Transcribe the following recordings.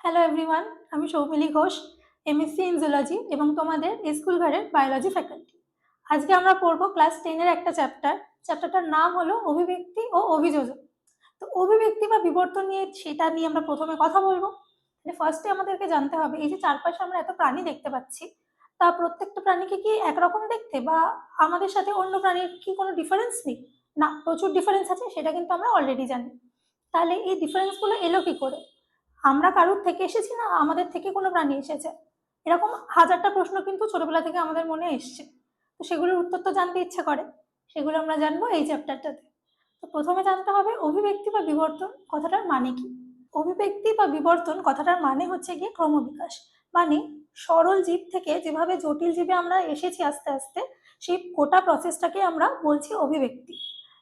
Hello everyone, আমি Soumili Ghosh, MSc in zoology এবং তোমাদের স্কুল ঘরের বায়োলজি ফ্যাকাল্টি। আজকে আমরা পড়ব ক্লাস 10-এর একটা চ্যাপ্টারটার নাম হলো অভিব্যক্তি ও অভিযোজন। তো অভিব্যক্তি বা বিবর্তন সেটা নিয়ে আমরা প্রথমে কথা বলবো। ফার্স্টে আমাদেরকে জানতে হবে, এই যে চারপাশে আমরা এত প্রাণী দেখতে পাচ্ছি, তা প্রত্যেকটা প্রাণীকে কি একরকম দেখতে, বা আমাদের সাথে অন্য প্রাণীর কি কোনো ডিফারেন্স নেই? না, প্রচুর ডিফারেন্স আছে, সেটা কিন্তু আমরা অলরেডি জানি। তাহলে এই ডিফারেন্সগুলো এলো কি করে? আমরা কারোর থেকে এসেছি, না আমাদের থেকে কোনো প্রাণী এসেছে? এরকম হাজারটা প্রশ্ন কিন্তু ছোটবেলা থেকে আমাদের মনে এসছে। তো সেগুলোর উত্তর তো জানতে ইচ্ছে করে, সেগুলো আমরা জানবো এই চ্যাপ্টারটাতে। তো প্রথমে জানতে হবে অভিব্যক্তি বা বিবর্তন কথাটার মানে কি। অভিব্যক্তি বা বিবর্তন কথাটার মানে হচ্ছে গিয়ে ক্রমবিকাশ। মানে সরল জীব থেকে যেভাবে জটিল জীবে আমরা এসেছি আস্তে আস্তে, সেই গোটা প্রসেসটাকে আমরা বলছি অভিব্যক্তি।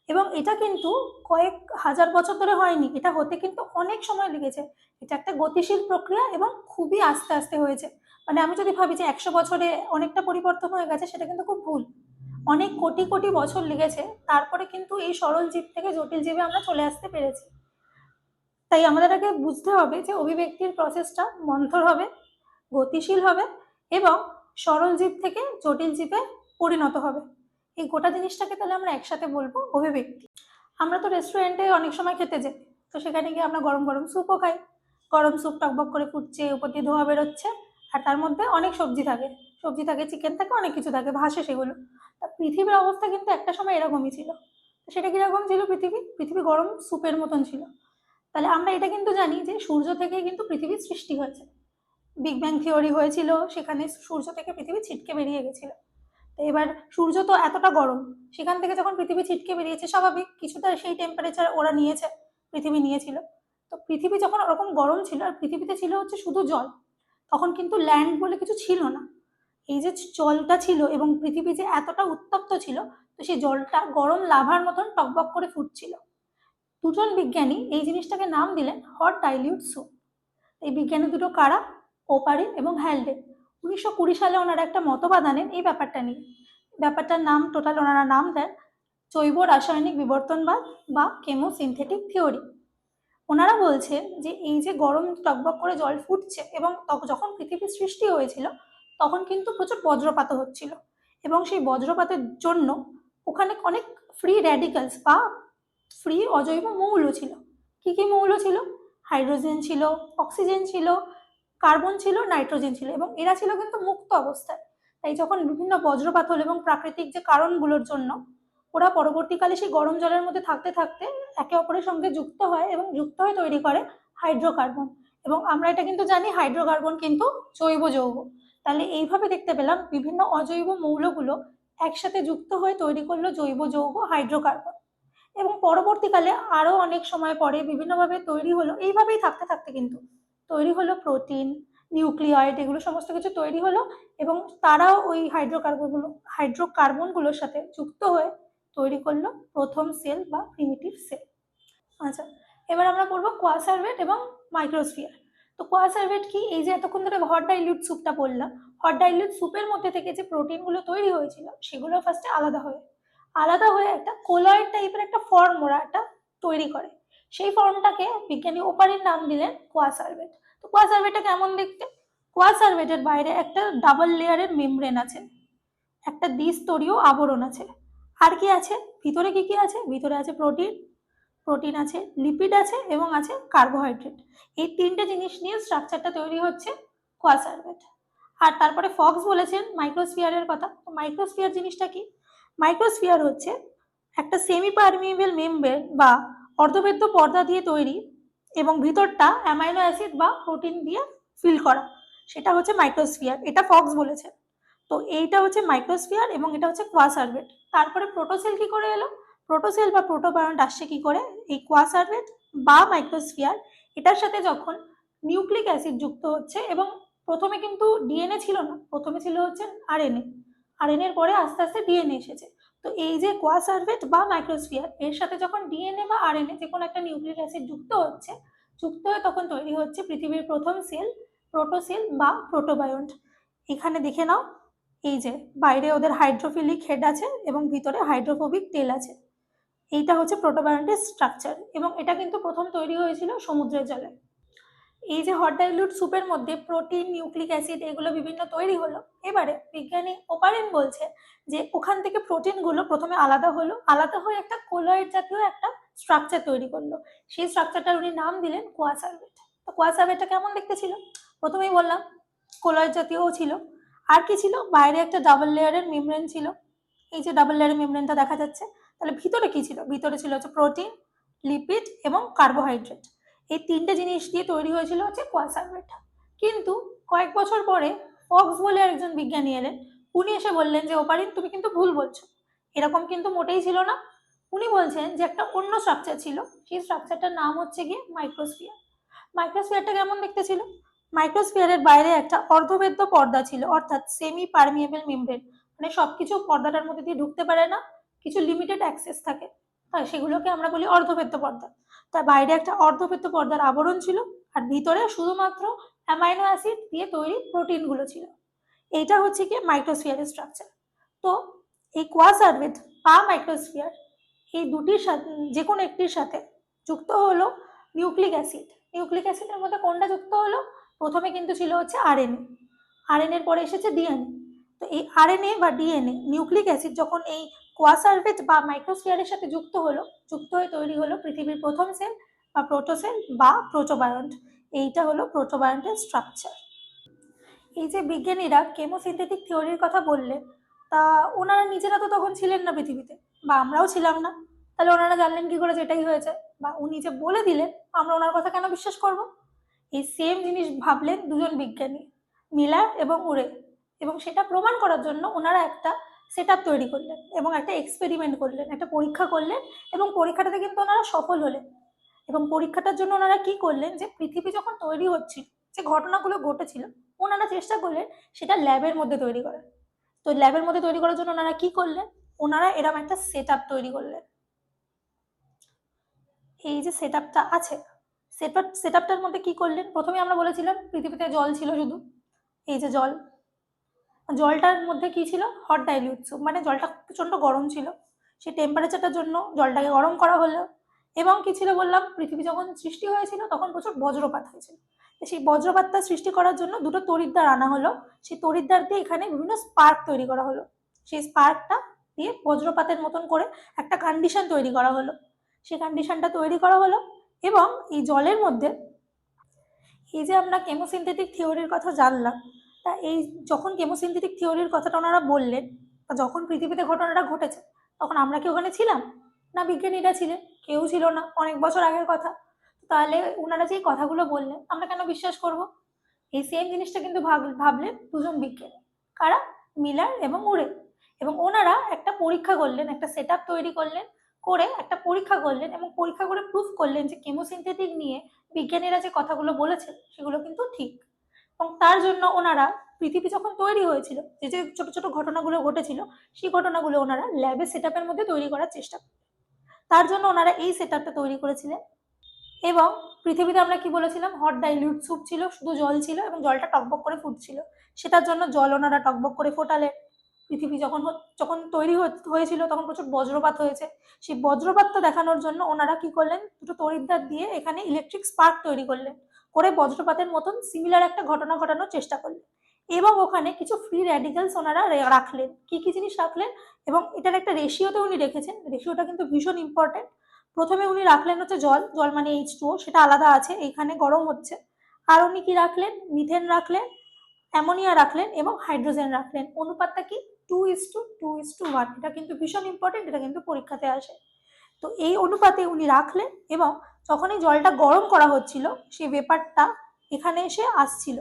এবং এটা কিন্তু কয়েক হাজার বছর ধরে হয়নি, এটা হতে কিন্তু অনেক সময় লেগেছে। এটা একটা গতিশীল প্রক্রিয়া এবং খুবই আস্তে আস্তে হয়েছে। মানে আমি যদি ভাবি যে 100 বছরে অনেকটা পরিবর্তন হয়ে গেছে, সেটা কিন্তু খুব ভুল। অনেক কোটি কোটি বছর লেগেছে, তারপরে কিন্তু এই সরল জীব থেকে জটিল জীবে আমরা চলে আসতে পেরেছি। তাই আমাদের আগে বুঝতে হবে যে অভিব্যক্তির প্রসেসটা মন্থর হবে, গতিশীল হবে এবং সরল জীব থেকে জটিল জীবে পরিণত হবে। এই গোটা জিনিসটাকে তাহলে আমরা একসাথে বলবো অভিব্যক্তি। আমরা তো রেস্টুরেন্টে অনেক সময় খেতে যাই, তো সেখানে গিয়ে আমরা গরম গরম স্যুপও খাই। গরম স্যুপ টকবক করে ফুটছে, উপর দিয়ে ধোয়া বেরোচ্ছে, আর তার মধ্যে অনেক সবজি থাকে, চিকেন থাকে, অনেক কিছু থাকে, ভাসে সেগুলো। তা পৃথিবীর অবস্থা কিন্তু একটা সময় এরকমই ছিল। সেটা কিরকম ছিল? পৃথিবী গরম স্যুপের মতন ছিল। তাহলে আমরা এটা কিন্তু জানি যে সূর্য থেকে কিন্তু পৃথিবীর সৃষ্টি হয়েছে। বিগ ব্যাং থিওরি হয়েছিল, সেখানে সূর্য থেকে পৃথিবী ছিটকে বেরিয়ে গেছিল। তো এবার সূর্য তো এতটা গরম, সেখান থেকে যখন পৃথিবী ছিটকে বেরিয়েছে, স্বাভাবিক কিছুটা সেই টেম্পারেচার ওরা নিয়েছে, পৃথিবী নিয়েছিল। তো পৃথিবী যখন ওরকম গরম ছিল আর পৃথিবীতে ছিল হচ্ছে শুধু জল, তখন কিন্তু ল্যান্ড বলে কিছু ছিল না। এই যে জলটা ছিল এবং পৃথিবী যে এতটা উত্তপ্ত ছিল, তো সেই জলটা গরম লাভার মতন টকবক করে ফুটছিল। দুজন বিজ্ঞানী এই জিনিসটাকে নাম দিলেন হট ডাইলিউট স্যুপ। এই বিজ্ঞানী দুটো কারা? ওপারিন এবং হ্যালডে। 1920 সালে ওনারা একটা মতবাদ আনেন এই ব্যাপারটা নিয়ে। ব্যাপারটার নাম টোটাল ওনারা নাম দেন জৈব রাসায়নিক বিবর্তনবাদ বা কেমোসিনথেটিক থিওরি। ওনারা বলছেন যে এই যে গরম টকবক করে জল ফুটছে, এবং যখন পৃথিবীর সৃষ্টি হয়েছিল তখন কিন্তু প্রচুর বজ্রপাত হচ্ছিল, এবং সেই বজ্রপাতের জন্য ওখানে অনেক ফ্রি র্যাডিক্যালস বা ফ্রি অজৈব মৌল ছিল। কি কি মৌল ছিল? হাইড্রোজেন ছিল, অক্সিজেন ছিল, কার্বন ছিল, নাইট্রোজেন ছিল, এবং এরা ছিল কিন্তু মুক্ত অবস্থায়। তাই যখন বিভিন্ন বজ্রপাত হলো এবং প্রাকৃতিক যে কারণগুলোর জন্য ওরা পরবর্তীকালে সেই গরম জলের মধ্যে থাকতে থাকতে একে অপরের সঙ্গে যুক্ত হয় এবং যুক্ত হয়ে তৈরি করে হাইড্রোকার্বন। এবং আমরা এটা কিন্তু জানি হাইড্রোকার্বন কিন্তু জৈব যৌগ। তাহলে এইভাবে দেখতে পেলাম বিভিন্ন অজৈব মৌলগুলো একসাথে যুক্ত হয়ে তৈরি করলো জৈব যৌগ হাইড্রোকার্বন। এবং পরবর্তীকালে আরো অনেক সময় পরে বিভিন্নভাবে তৈরি হলো, এইভাবেই থাকতে থাকতে কিন্তু তৈরি হলো প্রোটিন, নিউক্লিয়েড, এগুলো সমস্ত কিছু তৈরি হলো। এবং তারাও ওই হাইড্রোকার্বনগুলোর সাথে যুক্ত হয়ে তৈরি করলো প্রথম সেল বা প্রিমিটিভ সেল। আচ্ছা, এবার আমরা পড়বো কোয়াসার্ভেট এবং মাইক্রোস্ফিয়ার। তো কোয়াসার্ভেট কি? এই যে এতক্ষণ ধরে হট ডাইলিউট স্যুপটা বললাম, হট ডাইলিউট স্যুপের মধ্যে থেকে যে প্রোটিনগুলো তৈরি হয়েছিল সেগুলো ফার্স্টে আলাদা হয়ে একটা কোলয়েড টাইপের একটা ফর্ম ওরা একটা তৈরি করে। সেই ফর্মটাকে বিজ্ঞানী ওপারিন নাম দিলেন কোয়াসার্ভেট। তো কোয়াসার্ভেটটা কেমন দেখতে? কোয়াসার্ভেটের বাইরে একটা ডাবল লেয়ারের মেমব্রেন আছে, একটা দ্বিস্তরীয় আবরণ আছে। আর কি আছে ভিতরে? কি কি আছে ভিতরে? আছে প্রোটিন আছে, লিপিড আছে এবং আছে কার্বোহাইড্রেট। এই তিনটে জিনিস নিয়ে স্ট্রাকচারটা তৈরি হচ্ছে কোয়াসার্ভেট। আর তারপরে ফক্স বলেছেন মাইক্রোস্ফিয়ারের কথা। তো মাইক্রোস্ফিয়ার জিনিসটা কি? মাইক্রোস্ফিয়ার হচ্ছে একটা সেমি পারমিয়েবল মেমব্রেন বা অর্ধবেদ্য পর্দা দিয়ে তৈরি, এবং ভিতরটা অ্যামাইনো অ্যাসিড বা প্রোটিন দিয়ে ফিল করা, সেটা হচ্ছে মাইক্রোস্ফিয়ার। এটা ফক্স বলেছে। তো এইটা হচ্ছে মাইক্রোস্ফিয়ার এবং এটা হচ্ছে কোয়াসার্ভেট। তারপরে প্রোটোসেল কি করে এলো? প্রোটোসেল বা প্রোটোবায়ন্ট আসছে কি করে? এই কোয়াসার্ভেট বা মাইক্রোস্ফিয়ার এটার সাথে যখন নিউক্লিক অ্যাসিড যুক্ত হচ্ছে, এবং প্রথমে কিন্তু ডিএনএ ছিল না, প্রথমে ছিল হচ্ছে আরএনএ। আরএনএর পরে আস্তে আস্তে ডিএনএ এসেছে। তো এই যে কোয়াসার্ভেট বা মাইক্রোস্ফিয়ার, এর সাথে যখন ডিএনএ বা আরএনএ যে কোনো একটা নিউক্লিক অ্যাসিড যুক্ত হয়ে তখন তৈরি হচ্ছে পৃথিবীর প্রথম সেল, প্রোটোসেল বা প্রোটোবায়ন্ট। এখানে দেখে নাও, এই যে বাইরে ওদের হাইড্রোফিলিক হেড আছে এবং ভিতরে হাইড্রোফোবিক টেল আছে। এইটা হচ্ছে প্রোটোবায়ন্টের স্ট্রাকচার, এবং এটা কিন্তু প্রথম তৈরি হয়েছিল সমুদ্রের জলে। এই যে হট ডাইলিউট স্যুপের মধ্যে প্রোটিন, নিউক্লিক অ্যাসিড এগুলো বিভিন্ন তৈরি হলো। এবারে বিজ্ঞানী ওপারেন বলছে যে ওখান থেকে প্রোটিনগুলো প্রথমে আলাদা হলো, আলাদা হয়ে একটা কোলয়েড জাতীয় একটা স্ট্রাকচার তৈরি করলো। সেই স্ট্রাকচারটার উনি নাম দিলেন কোয়াসার্ভেট। তো কোয়াসার্ভেটটা কেমন দেখতে ছিল? প্রথমেই বললাম কোলয়েড জাতীয়ও ছিল। আর কি ছিল? বাইরে একটা ডাবল লেয়ারের মেমব্রেন ছিল। এই যে ডাবল লেয়ারের মেমব্রেনটা দেখা যাচ্ছে, তাহলে ভিতরে কি ছিল? ভিতরে ছিল হচ্ছে প্রোটিন, লিপিড এবং কার্বোহাইড্রেট। এই তিনটে জিনিস দিয়ে তৈরি হয়েছিল হচ্ছে কোয়াসার্ভেট। কিন্তু কয়েক বছর পরে ফক্স বলে একজন বিজ্ঞানী এলেন। উনি এসে বললেন যে ওপারিন তুমি কিন্তু ভুল বলছো, এরকম কিন্তু মোটেই ছিল না। উনি বলছেন যে একটা অন্য স্ট্রাকচার ছিল, সেই স্ট্রাকচারটার নাম হচ্ছে গিয়ে মাইক্রোস্ফিয়ার। মাইক্রোস্ফিয়ারটা কেমন দেখতে ছিল? মাইক্রোস্ফিয়ারের বাইরে একটা অর্ধভেদ্য পর্দা ছিল, অর্থাৎ সেমি পারমিয়েবল মেমব্রেন, মানে সবকিছু পর্দাটার মধ্যে দিয়ে ঢুকতে পারে না, কিছু লিমিটেড অ্যাক্সেস থাকে, তাই সেগুলোকে আমরা বলি অর্ধভেদ্য পর্দা। তার বাইরে একটা অর্ধভেদ্য পর্দার আবরণ ছিল, আর ভিতরে শুধুমাত্র অ্যামাইনো অ্যাসিড দিয়ে তৈরি প্রোটিনগুলো ছিল। এইটা হচ্ছে কি মাইক্রোস্ফিয়ারের স্ট্রাকচার। তো এই কোয়াসার্ভেট বা মাইক্রোস্ফিয়ার এই দুটির সাথে যে কোনো একটির সাথে যুক্ত হলো নিউক্লিক অ্যাসিড। নিউক্লিক অ্যাসিডের মধ্যে কোনটা যুক্ত হলো? প্রথমে কিন্তু ছিল হচ্ছে আরএনএ, আরএনএর পরে এসেছে ডিএনএ। তো এই আরএনএ বা ডিএনএ নিউক্লিক অ্যাসিড যখন এই কোয়াসার্ভেট বা মাইক্রোস্ফিয়ারের সাথে যুক্ত হলো, যুক্ত হয়ে তৈরি হলো পৃথিবীর প্রথম সেল বা প্রোটোসেল বা প্রোটোবায়ন্ট। এইটা হলো প্রোটোবায়ন্টের স্ট্রাকচার। এই যে বিজ্ঞানীরা কেমোসিনথেটিক থিওরির কথা বললেন, তা ওনারা নিজেরা তো তখন ছিলেন না পৃথিবীতে, বা আমরাও ছিলাম না, তাহলে ওনারা জানলেন কি করে যেটাই হয়েছে? বা উনি যে বলে দিলেন, আমরা ওনার কথা কেন বিশ্বাস করব? এই সেম জিনিস ভাবলেন দুজন বিজ্ঞানী, মিলার এবং উরে, এবং সেটা প্রমাণ করার জন্য ওনারা একটা সেট তৈরি করলেন এবং একটা এক্সপেরিমেন্ট করলেন, একটা পরীক্ষা করলেন, এবং পরীক্ষাটাতে কিন্তু ওনারা সফল হলেন। এবং পরীক্ষাটার জন্য ওনারা কি করলেন, যে পৃথিবী যখন তৈরি হচ্ছিল, যে ঘটনাগুলো ঘটেছিল, ওনারা চেষ্টা করলেন সেটা ল্যাবের মধ্যে তৈরি করার। তো ল্যাবের মধ্যে তৈরি করার জন্য ওনারা কি করলেন? ওনারা এরকম একটা সেট তৈরি করলেন। এই যে সেট আছে, সেট মধ্যে কি করলেন? প্রথমে আমরা বলেছিলাম পৃথিবীতে জল ছিল শুধু। এই যে জল, জলটার মধ্যে কি ছিল? হট ডাইলিউট স্যুপ, মানে জলটা প্রচণ্ড গরম ছিল। সেই টেম্পারেচারটার জন্য জলটাকে গরম করা হলো। এবং কি ছিল বললাম, পৃথিবী যখন সৃষ্টি হয়েছিল তখন প্রচুর বজ্রপাত হয়েছিল। তো সেই বজ্রপাতটা সৃষ্টি করার জন্য দুটো তড়িৎদ্বার আনা হলো। সেই তড়িৎদ্বার দিয়ে এখানে বিভিন্ন স্পার্ক তৈরি করা হলো। সেই স্পার্কটা দিয়ে বজ্রপাতের মতন করে একটা কন্ডিশন তৈরি করা হলো। সেই কন্ডিশনটা তৈরি করা হলো। এবং এই জলের মধ্যে এই যে আমরা কেমোসিনথেটিক থিওরির কথা জানলাম, তা এই যখন কেমোসিনথেটিক থিওরির কথাটা ওনারা বললেন, বা যখন পৃথিবীতে ঘটনাটা ঘটেছে, তখন আমরা কি ওখানে ছিলাম? না বিজ্ঞানীরা ছিলেন? কেউ ছিল না, অনেক বছর আগের কথা। তাহলে ওনারা যে কথাগুলো বললেন আমরা কেন বিশ্বাস করব? এই সেম জিনিসটা কিন্তু ভাবলেন দুজন বিজ্ঞানী। কারা? মিলার এবং উরে। এবং ওনারা একটা পরীক্ষা করলেন, একটা সেট তৈরি করলেন, করে একটা পরীক্ষা করলেন এবং পরীক্ষা করে প্রুফ করলেন যে কেমোসিনথেটিক নিয়ে বিজ্ঞানীরা যে কথাগুলো বলেছেন সেগুলো কিন্তু ঠিক। এবং তার জন্য ওনারা পৃথিবী যখন তৈরি হয়েছিল, যে যে ছোট ছোট ঘটনাগুলো ঘটেছিল, সেই ঘটনাগুলো ওনারা ল্যাবে সেট মধ্যে তৈরি করার চেষ্টা করেন। তার জন্য ওনারা এই সেট তৈরি করেছিলেন। এবং পৃথিবীতে আমরা কি বলেছিলাম? হট ডাইলিউট স্যুপ ছিল, শুধু জল ছিল এবং জলটা টকবক করে ফুটছিল। সেটার জন্য জল ওনারা টকবক করে ফোটালেন। পৃথিবী যখন যখন তৈরি হয়েছিল তখন প্রচুর বজ্রপাত হয়েছে। সেই বজ্রপাতটা দেখানোর জন্য ওনারা কি করলেন? দুটো তড়িৎদ্বার দিয়ে এখানে ইলেকট্রিক স্পার্ক তৈরি করলেন, করে বজ্রপাতের মতন সিমিলার একটা ঘটনা ঘটানোর চেষ্টা করলেন। এবং ওখানে কিছু ফ্রি র্যাডিক্যালস ওনারা রাখলেন। কি কি জিনিস রাখলেন? এবং এটার একটা রেশিওতে উনি রেখেছেন, রেশিওটা কিন্তু ভীষণ ইম্পর্টেন্ট। প্রথমে উনি রাখলেন হচ্ছে জল, জল মানে H2O, সেটা আলাদা আছে, এইখানে গরম হচ্ছে। আর উনি কি রাখলেন? মিথেন রাখলেন, অ্যামোনিয়া রাখলেন এবং হাইড্রোজেন রাখলেন। অনুপাতটা কি? 2:2:1। এটা কিন্তু ভীষণ ইম্পর্টেন্ট, এটা কিন্তু পরীক্ষাতে আসে। তো এই অনুপাতে উনি রাখলেন এবং যখন এই জলটা গরম করা হচ্ছিল, সেই ভেপারটা এখানে এসে আসছিল।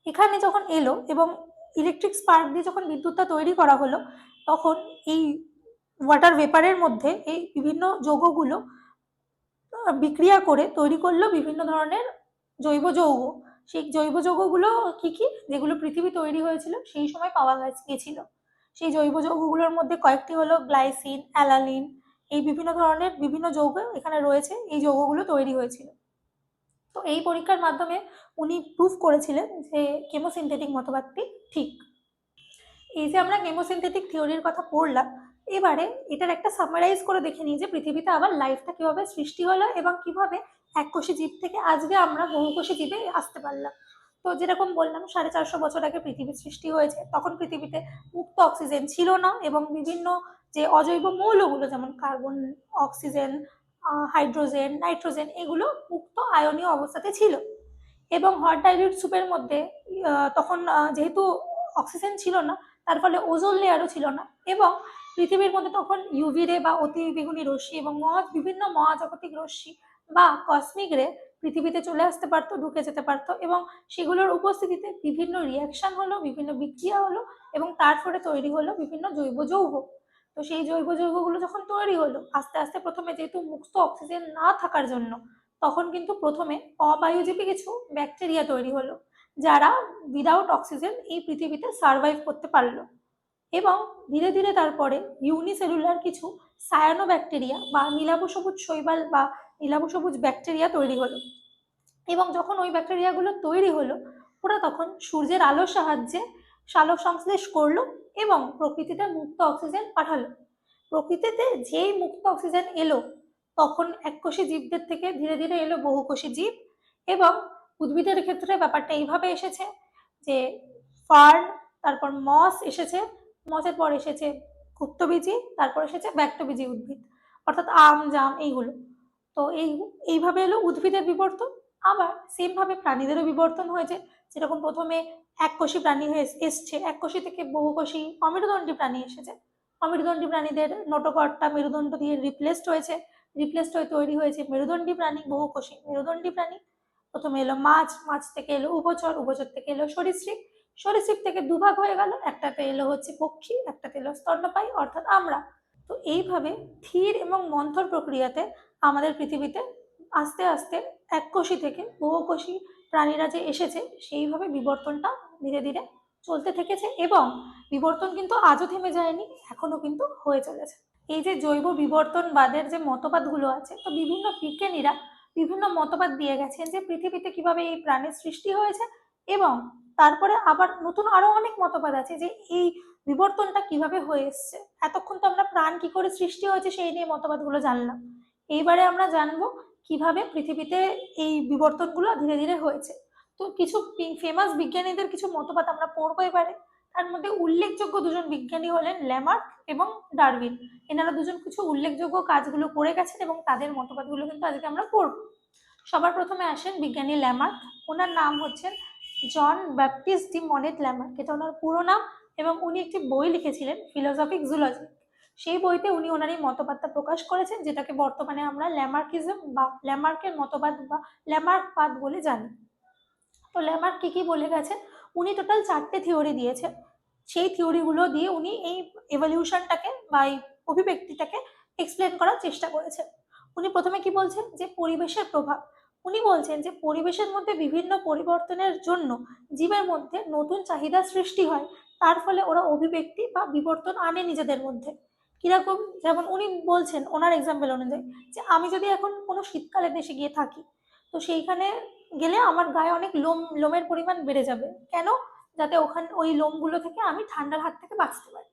এখানে যখন এলো এবং ইলেকট্রিক স্পার্ক দিয়ে যখন বিদ্যুৎটা তৈরি করা হলো, তখন এই ওয়াটার ভেপারের মধ্যে এই বিভিন্ন যৌগগুলো বিক্রিয়া করে তৈরি করলো বিভিন্ন ধরনের জৈব যৌগ। সেই জৈব যৌগগুলো কি কি? যেগুলো পৃথিবী তৈরি হয়েছিল সেই সময় পাওয়া গেছিল। সেই জৈব যৌগগুলোর মধ্যে কয়েকটি হলো গ্লাইসিন, অ্যালানিন, এই বিভিন্ন ধরনের বিভিন্ন যৌগ এখানে রয়েছে, এই যৌগগুলো তৈরি হয়েছিল। তো এই পরীক্ষার মাধ্যমে উনি প্রুফ করেছিলেন যে কেমোসিনথেটিক মতবাদটি ঠিক। এই যে আমরা কেমোসিনথেটিক থিওরির কথা পড়লাম, এবারে এটার একটা সামারাইজ করে দেখে নিই যে পৃথিবীতে আবার লাইফটা কিভাবে সৃষ্টি হলো এবং কিভাবে এককোষী জীব থেকে আজকে আমরা বহুকোষী জীবে আসতে পারলাম। তো যেরকম বললাম 450 বছর আগে পৃথিবীর সৃষ্টি হয়েছে, তখন পৃথিবীতে মুক্ত অক্সিজেন ছিল না এবং বিভিন্ন যে অজৈব মৌলগুলো যেমন কার্বন, অক্সিজেন, হাইড্রোজেন, নাইট্রোজেন এগুলো মুক্ত আয়নীয় অবস্থাতে ছিল। এবং হট ডাইলিউট স্যুপের মধ্যে তখন যেহেতু অক্সিজেন ছিল না, তার ফলে ওজোন লেয়ারও ছিল না এবং পৃথিবীর মধ্যে তখন ইউভি রে বা অতি বেগুনি রশ্মি এবং বিভিন্ন মহাজাগতিক রশ্মি বা কসমিক রে পৃথিবীতে চলে আসতে পারতো, ঢুকে যেতে পারতো এবং সেগুলোর উপস্থিতিতে বিভিন্ন রিয়াকশন হলো, বিভিন্ন বিক্রিয়া হলো এবং তার ফলে তৈরি হলো বিভিন্ন জৈব যৌগ। তো সেই জৈব যৌগগুলো যখন তৈরি হলো আস্তে আস্তে প্রথমে যেহেতু মুক্ত অক্সিজেন না থাকার জন্য তখন কিন্তু প্রথমে অবায়ুজীবী কিছু ব্যাকটেরিয়া তৈরি হলো, যারা উইদাউট অক্সিজেন এই পৃথিবীতে সার্ভাইভ করতে পারলো এবং ধীরে ধীরে তারপরে ইউনিসেলুলার কিছু সায়ানো ব্যাকটেরিয়া বা নীলাভ সবুজ শৈবাল বা নীলাভ সবুজ ব্যাকটেরিয়া তৈরি হলো এবং যখন ওই ব্যাকটেরিয়াগুলো তৈরি হলো ওরা তখন সূর্যের আলোর সাহায্যে সালোক সংশ্লেষ করলো এবং প্রকৃতিতে মুক্ত অক্সিজেন পাঠালো। প্রকৃতিতে যেই মুক্ত অক্সিজেন এলো তখন এককোষী জীবদের থেকে ধীরে ধীরে এলো বহুকোষী জীব এবং উদ্ভিদের ক্ষেত্রে ব্যাপারটা এইভাবে এসেছে যে ফার্ন, তারপর মস এসেছে, মসের পর এসেছে গুপ্তবীজী, তারপর এসেছে ব্যাক্তবীজী উদ্ভিদ অর্থাৎ আম, জাম এইগুলো। তো এইভাবে এলো উদ্ভিদের বিবর্তন। আবার সেম ভাবে প্রাণীদেরও বিবর্তন হয়েছে, যেরকম প্রথমে এককোষী প্রাণী এসছে, এককোষী থেকে বহুকোষী অমেরুদণ্ডী প্রাণী এসেছে। অমেরুদণ্ডী প্রাণীদের নোটোকর্টা মেরুদণ্ড দিয়ে রিপ্লেসড হয়ে তৈরি হয়েছে মেরুদণ্ডী প্রাণী, বহুকোষী মেরুদণ্ডী প্রাণী। প্রথমে এলো মাছ, মাছ থেকে এলো উভচর, উভচর থেকে এলো সরীসৃপ, সরীসৃপ থেকে দুভাগ হয়ে গেল, একটাতে এলো হচ্ছে পক্ষী, একটাতে এলো স্তন্যপায়ী অর্থাৎ আমরা। তো এইভাবে ধীর এবং মন্থর প্রক্রিয়াতে আমাদের পৃথিবীতে আস্তে আস্তে এককোষী থেকে বহুকোষী প্রাণীরা যে এসেছে সেইভাবে বিবর্তনটা ধীরে ধীরে চলতে থেকেছে এবং বিবর্তন কিন্তু আজও থেমে যায়নি, এখনো কিন্তু হয়ে চলেছে। এই যে জৈব বিবর্তনবাদের যে মতবাদগুলো আছে, তো বিভিন্ন বিজ্ঞানীরা বিভিন্ন মতবাদ দিয়ে গেছেন যে পৃথিবীতে কিভাবে এই প্রাণের সৃষ্টি হয়েছে এবং তারপরে আবার নতুন আরো অনেক মতবাদ আছে যে এই বিবর্তনটা কিভাবে হয়ে এসছে। এতক্ষণ তো আমরা প্রাণ কি করে সৃষ্টি হয়েছে সেই নিয়ে মতবাদগুলো জানলাম, এইবারে আমরা জানবো কিভাবে পৃথিবীতে এই বিবর্তনগুলো ধীরে ধীরে হয়েছে। তো কিছু ফেমাস বিজ্ঞানীদের কিছু মতবাদ আমরা পড়বো এবারে। তার মধ্যে উল্লেখযোগ্য দুজন বিজ্ঞানী হলেন ল্যামার্ক এবং ডারউইন। এনারা দুজন কিছু উল্লেখযোগ্য কাজগুলো করে গেছেন এবং তাদের মতবাদগুলো কিন্তু আজকে আমরা পড়ব। সবার প্রথমে আসেন বিজ্ঞানী ল্যামার্ক। ওনার নাম হচ্ছেন Jean Baptiste de Monet Lamarck, এটা ওনার পুরো নাম এবং উনি একটি বই লিখেছিলেন ফিলোসফিক জুলজি। সেই বইতে উনি ওনার এই মতবাদটা প্রকাশ করেছেন, যেটাকে বর্তমানে আমরা ল্যামার্কিজম বা ল্যামার্কের মতবাদ বা ল্যামার্কবাদ বলে জানি। তো ল্যামার্ক কি কি বলে গেছেন, উনি টোটাল 4টে থিওরি দিয়েছেন। সেই থিওরিগুলো দিয়ে উনি এই এভলিউশনটাকে বা এই অভিব্যক্তিটাকে এক্সপ্লেন করার চেষ্টা করেছেন। উনি প্রথমে কি বলছেন যে পরিবেশের প্রভাব। উনি বলছেন যে পরিবেশের মধ্যে বিভিন্ন পরিবর্তনের জন্য জীবের মধ্যে নতুন চাহিদা সৃষ্টি হয়, তার ফলে ওরা অভিব্যক্তি বা বিবর্তন আনে নিজেদের মধ্যে। কিরকম, যেমন উনি বলছেন ওনার এক্সাম্পল অনুযায়ী যে আমি যদি এখন কোনো শীতকালে দেশে গিয়ে থাকি, তো সেইখানে গেলে আমার গায়ে অনেক লোমের পরিমাণ বেড়ে যাবে। কেন? যাতে ওই লোমগুলো থেকে আমি ঠান্ডার হাত থেকে বাঁচতে পারি।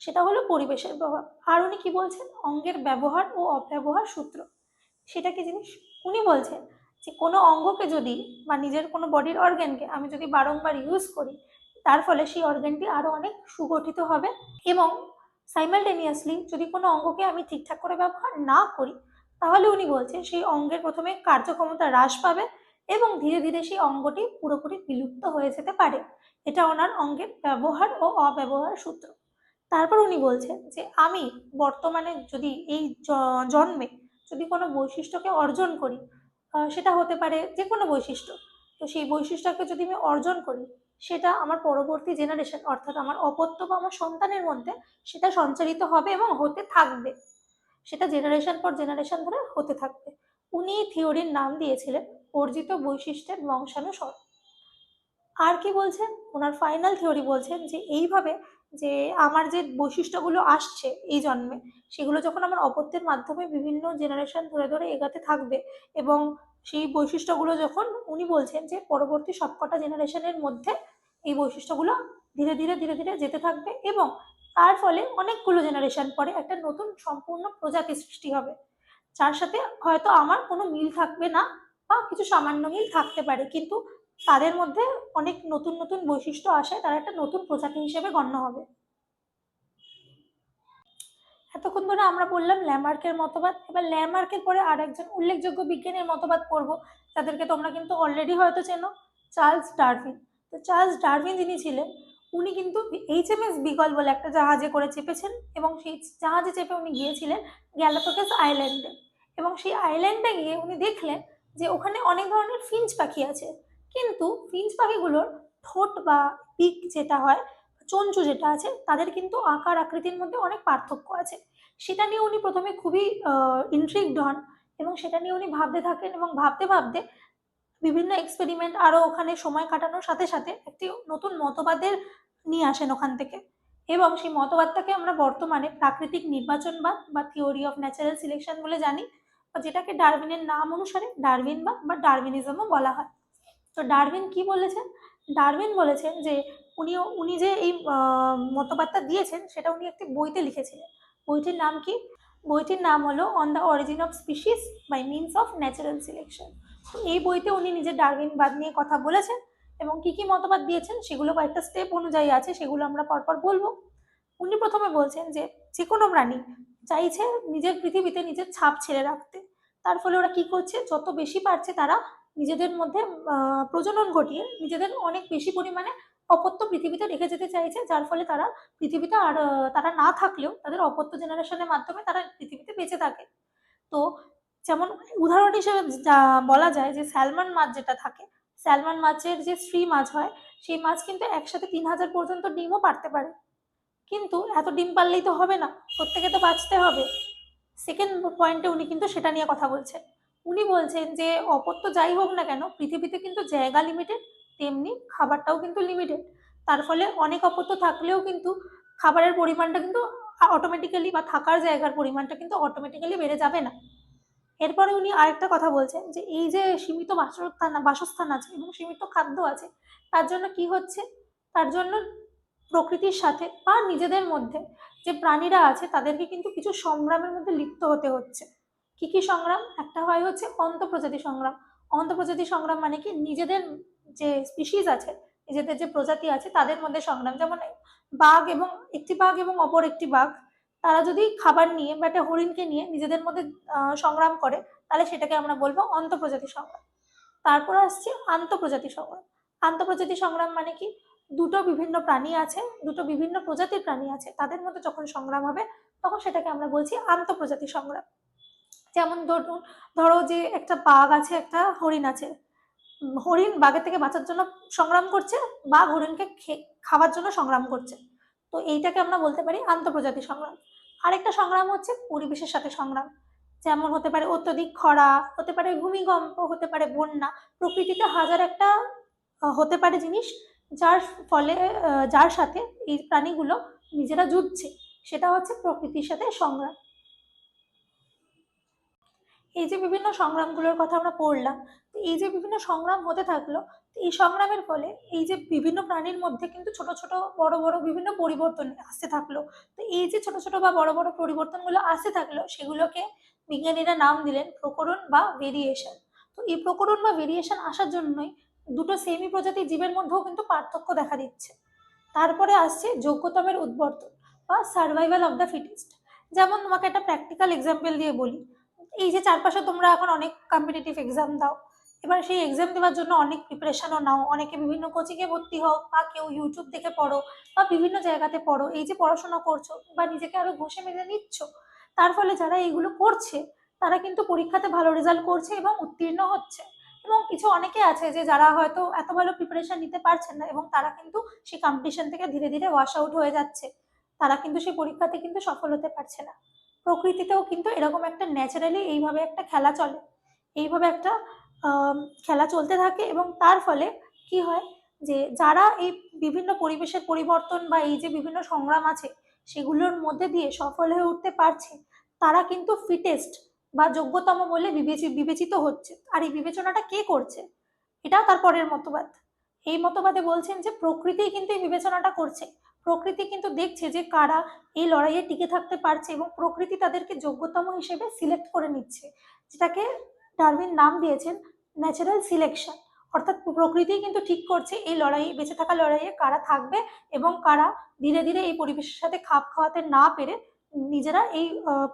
সেটা হলো পরিবেশের প্রভাব। আর উনি কি বলছেন, অঙ্গের ব্যবহার ও অব্যবহার সূত্র। সেটা কি জিনিস? উনি বলছেন যে কোনো অঙ্গকে যদি বা নিজের কোনো বডির অর্গ্যানকে আমি যদি বারংবার ইউজ করি, তার ফলে সেই অর্গ্যানটি আরো অনেক সুগঠিত হবে এবং সাইমালটেনিয়াসলি যদি কোনো অঙ্গকে আমি ঠিকঠাক করে ব্যবহার না করি, তাহলে উনি বলছেন সেই অঙ্গের প্রথমে কার্যক্ষমতা হ্রাস পাবে এবং ধীরে ধীরে সেই অঙ্গটি পুরোপুরি বিলুপ্ত হয়ে যেতে পারে। এটা ওনার অঙ্গের ব্যবহার ও অব্যবহার সূত্র। তারপর উনি বলছেন যে আমি বর্তমানে যদি এই জন্মে যদি কোনো বৈশিষ্ট্যকে অর্জন করি, সেটা হতে পারে যে কোনো বৈশিষ্ট্য, তো সেই বৈশিষ্ট্যকে যদি আমি অর্জন করি সেটা আমার পরবর্তী জেনারেশন অর্থাৎ আমার অপত্য বা আমার সন্তানের মধ্যে সেটা সঞ্চারিত হবে এবং হতে থাকবে, সেটা জেনারেশন পর জেনারেশন ধরে হতে থাকবে। উনি এই থিওরির নাম দিয়েছিলেন অর্জিত বৈশিষ্ট্যের বংশানুসরণ। আর কি বলছেন, ওনার ফাইনাল থিওরি বলছেন যে এইভাবে যে আমার যে বৈশিষ্ট্যগুলো আসছে এই জন্মে, সেগুলো যখন আমার অপত্যের মাধ্যমে বিভিন্ন জেনারেশন ধরে ধরে এগাতে থাকবে এবং সেই বৈশিষ্ট্যগুলো যখন উনি বলছেন যে পরবর্তী সবকটা জেনারেশনের মধ্যে এই বৈশিষ্ট্যগুলো ধীরে ধীরে ধীরে ধীরে যেতে থাকবে এবং তার ফলে অনেকগুলো জেনারেশন পরে একটা নতুন সম্পূর্ণ প্রজাতি সৃষ্টি হবে। যার সাথে হয়তো আমার কোনো মিল থাকবে না বা কিছু সামান্য মিল থাকতে পারে, কিন্তু তাদের মধ্যে অনেক নতুন নতুন বৈশিষ্ট্য আসায় তারা একটা নতুন প্রজাতি হিসেবে গণ্য হবে। এতক্ষণ ধরে আমরা বললাম ল্যামার্কের মতবাদ। এবার ল্যামার্কের পরে আর একজন উল্লেখযোগ্য বিজ্ঞানীর মতবাদ পড়বো, যাদেরকে তোমরা কিন্তু অলরেডি হয়তো চেনো, চার্লস ডারউইন। তো চার্লস ডারউইন যিনি ছিলেন, উনি কিন্তু এইচএমএস বিগল বলে একটা জাহাজে করে চেপেছেন, এবং সেই জাহাজে চেপে উনি গিয়েছিলেন গ্যালাপাগোস আইল্যান্ডে। এবং সেই আইল্যান্ডে গিয়ে উনি দেখলেন যে ওখানে অনেক ধরনের ফিঞ্চ পাখি আছে, কিন্তু ফিঞ্চ পাখিগুলোর ঠোঁট বা পিক যেটা হয়, চঞ্চু যেটা আছে, তাদের কিন্তু আকার আকৃতির মধ্যে অনেক পার্থক্য আছে। সেটা নিয়ে উনি প্রথমে খুবই ইন্ট্রিগড হন, এবং সেটা নিয়ে উনি ভাবতে থাকেন, এবং ভাবতে ভাবতে বিভিন্ন এক্সপেরিমেন্ট আরও ওখানে সময় কাটানোর সাথে সাথে একটি নতুন মতবাদের নিয়ে আসেন ওখান থেকে। এবং সেই মতবাদটাকে আমরা বর্তমানে প্রাকৃতিক নির্বাচনবাদ বা থিওরি অফ ন্যাচারাল সিলেকশন বলে জানি, বা যেটাকে ডারউইনের নাম অনুসারে ডারউইনবাদ বা ডারউইনিজমও বলা হয়। তো ডারউইন কি বলেছেন? ডারউইন বলেছেন যে উনি উনি যে এই মতবাদটা দিয়েছেন সেটা উনি একটি বইতে লিখেছিলেন। বইটির নাম কি? বইটির নাম হলো on the origin of species by means of natural selection. তো এই বইতে উনি নিজের ডারউইনবাদ নিয়ে কথা বলেছেন, এবং কি কি মতবাদ দিয়েছেন সেগুলো কয়েকটা স্টেপ অনুযায়ী আছে, সেগুলো আমরা পরপর বলবো। উনি প্রথমে বলছেন যে যে কোনো প্রাণী চাইছে নিজের পৃথিবীতে নিজের ছাপ ছেড়ে রাখতে। তার ফলে ওরা কি করছে, যত বেশি পারছে তারা নিজেদের মধ্যে প্রজনন ঘটিয়ে নিজেদের অনেক বেশি পরিমাণে অপত্য পৃথিবীতে রেখে যেতে চাইছে, যার ফলে তারা পৃথিবীতে আর তারা না থাকলেও তাদের অপত্য জেনারেশনের মাধ্যমে তারা পৃথিবীতে বেঁচে থাকে। তো যেমন উদাহরণ হিসেবে বলা যায় যে স্যালমন মাছ যেটা থাকে, স্যালমন মাছের যে স্ত্রী মাছ হয়, সেই মাছ কিন্তু একসাথে 3000 পর্যন্ত ডিমও পারতে পারে। কিন্তু এত ডিম পারলেই তো হবে না, প্রত্যেকে তো বাঁচতে হবে। সেকেন্ড পয়েন্টে উনি কিন্তু সেটা নিয়ে কথা বলছেন। উনি বলছেন যে অপত্য যাই হোক না কেন, পৃথিবীতে কিন্তু জায়গা লিমিটেড, তেমনি খাবারটাও কিন্তু লিমিটেড। তার ফলে অনেক অপত্য থাকলেও কিন্তু খাবারের পরিমাণটা কিন্তু অটোমেটিক্যালি, বা থাকার জায়গার পরিমাণটা কিন্তু অটোমেটিক্যালি বেড়ে যাবে না। এরপরে উনি আরেকটা কথা বলছেন যে এই যে সীমিত বাসস্থান আছে এবং সীমিত খাদ্য আছে, তার জন্য কি হচ্ছে, তার জন্য প্রকৃতির সাথে বা নিজেদের মধ্যে যে প্রাণীরা আছে তাদেরকে কিন্তু কিছু সংগ্রামের মধ্যে লিপ্ত হতে হচ্ছে। কি কি সংগ্রাম? একটা হয় হচ্ছে অন্তঃপ্রজাতি সংগ্রাম। অন্তঃপ্রজাতি সংগ্রাম মানে কি, নিজেদের যে স্পিসিস আছে, নিজেদের যে প্রজাতি আছে তাদের মধ্যে সংগ্রাম। যেমন একটি বাঘ এবং অপর একটি বাঘ, তারা যদি খাবার নিয়ে বা একটা হরিণকে নিয়ে নিজেদের মধ্যে সংগ্রাম করে, তাহলে সেটাকে আমরা বলবো অন্তঃপ্রজাতি সংগ্রাম। তারপর আসছে আন্তঃপ্রজাতি সংগ্রাম। আন্তঃপ্রজাতি সংগ্রাম মানে কি, দুটো বিভিন্ন প্রাণী আছে, দুটো বিভিন্ন প্রজাতির প্রাণী আছে, তাদের মধ্যে যখন সংগ্রাম হবে তখন সেটাকে আমরা বলছি আন্তঃপ্রজাতি সংগ্রাম। যেমন ধরো যে একটা বাঘ আছে, একটা হরিণ আছে, হরিণ বাঘের থেকে বাঁচার জন্য সংগ্রাম করছে, বাঘ হরিণকে খাওয়ার জন্য সংগ্রাম করছে। তো এইটাকে আমরা বলতে পারি আন্তঃপ্রজাতি সংগ্রাম। আরেকটা সংগ্রাম হচ্ছে পরিবেশের সাথে সংগ্রাম। যেমন হতে পারে অত্যধিক খরা, হতে পারে ভূমিকম্প, হতে পারে বন্যা। প্রকৃতিতে হাজার একটা হতে পারে জিনিস, যার ফলে যার সাথে এই প্রাণীগুলো নিজেরা যুদ্ধছে, সেটা হচ্ছে প্রকৃতির সাথে সংগ্রাম। এই যে বিভিন্ন সংগ্রামগুলোর কথা আমরা পড়লাম, তো এই যে বিভিন্ন সংগ্রাম হতে থাকলো, তো এই সংগ্রামের ফলে এই যে বিভিন্ন প্রাণীর মধ্যে কিন্তু ছোট ছোট বড় বড় বিভিন্ন পরিবর্তন আসতে থাকলো। তো এই যে ছোট ছোট বা বড় বড় পরিবর্তনগুলো আসতে থাকলো, সেগুলোকে বিজ্ঞানীরা নাম দিলেন প্রকরণ বা ভেরিয়েশন। তো এই প্রকরণ বা ভেরিয়েশন আসার জন্যই দুটো সেমি প্রজাতির জীবের মধ্যেও কিন্তু পার্থক্য দেখা দিচ্ছে। তারপরে আসছে যোগ্যতমের উদ্বর্তন বা সার্ভাইভাল অফ দ্য ফিটেস্ট। যেমন তোমাকে একটা প্র্যাকটিক্যাল এক্সাম্পল দিয়ে বলি, এই যে চারপাশে তোমরা এখন অনেক কম্পিটিটিভ এক্সাম দাও, এবার সেই এক্সাম দেওয়ার জন্য অনেক প্রিপারেশনও নাও, অনেকে বিভিন্ন কোচিংয়ে ভর্তি হও, বা কেউ ইউটিউব দেখে পড়ো, বা বিভিন্ন জায়গাতে পড়ো। এই যে পড়াশোনা করছো বা নিজেকে আরো ঘষে মেজে নিচ্ছ, তার ফলে যারা এইগুলো করছে তারা কিন্তু পরীক্ষাতে ভালো রেজাল্ট করছে এবং উত্তীর্ণ হচ্ছে। এবং কিছু অনেকে আছে যে যারা হয়তো এত ভালো প্রিপারেশন নিতে পারছেন না, এবং তারা কিন্তু সেই কম্পিটিশন থেকে ধীরে ধীরে ওয়াশ আউট হয়ে যাচ্ছে, তারা কিন্তু সেই পরীক্ষাতে কিন্তু সফল হতে পারছে না। প্রকৃতিতেও কিন্তু এরকম একটা ন্যাচারালি এইভাবে একটা খেলা চলে, এইভাবে একটা খেলা চলতে থাকে। এবং তার ফলে কি হয়, যে যারা এই বিভিন্ন পরিবেশের পরিবর্তন বা এই যে বিভিন্ন সংগ্রাম আছে সেগুলোর মধ্যে দিয়ে সফল হয়ে উঠতে পারছে, তারা কিন্তু ফিটেস্ট বা যোগ্যতম বলে বিবেচিত হচ্ছে। আর এই বিবেচনাটা কে করছে? এটা তার পরের মতবাদ। এই মতবাদে বলছেন যে প্রকৃতি কিন্তু এই বিবেচনাটা করছে। প্রকৃতি কিন্তু দেখছে যে কারা এই লড়াইয়ে টিকে থাকতে পারছে এবং প্রকৃতি তাদেরকে যোগ্যতম হিসেবে সিলেক্ট করে নিচ্ছে, যেটাকে ডারউইন নাম দিয়েছেন ন্যাচারাল সিলেকশন। অর্থাৎ প্রকৃতি কিন্তু ঠিক করছে এই লড়াই, বেঁচে থাকা লড়াইয়ে কারা থাকবে এবং কারা ধীরে ধীরে এই পরিবেশের সাথে খাপ খাওয়াতে না পেরে নিজেরা এই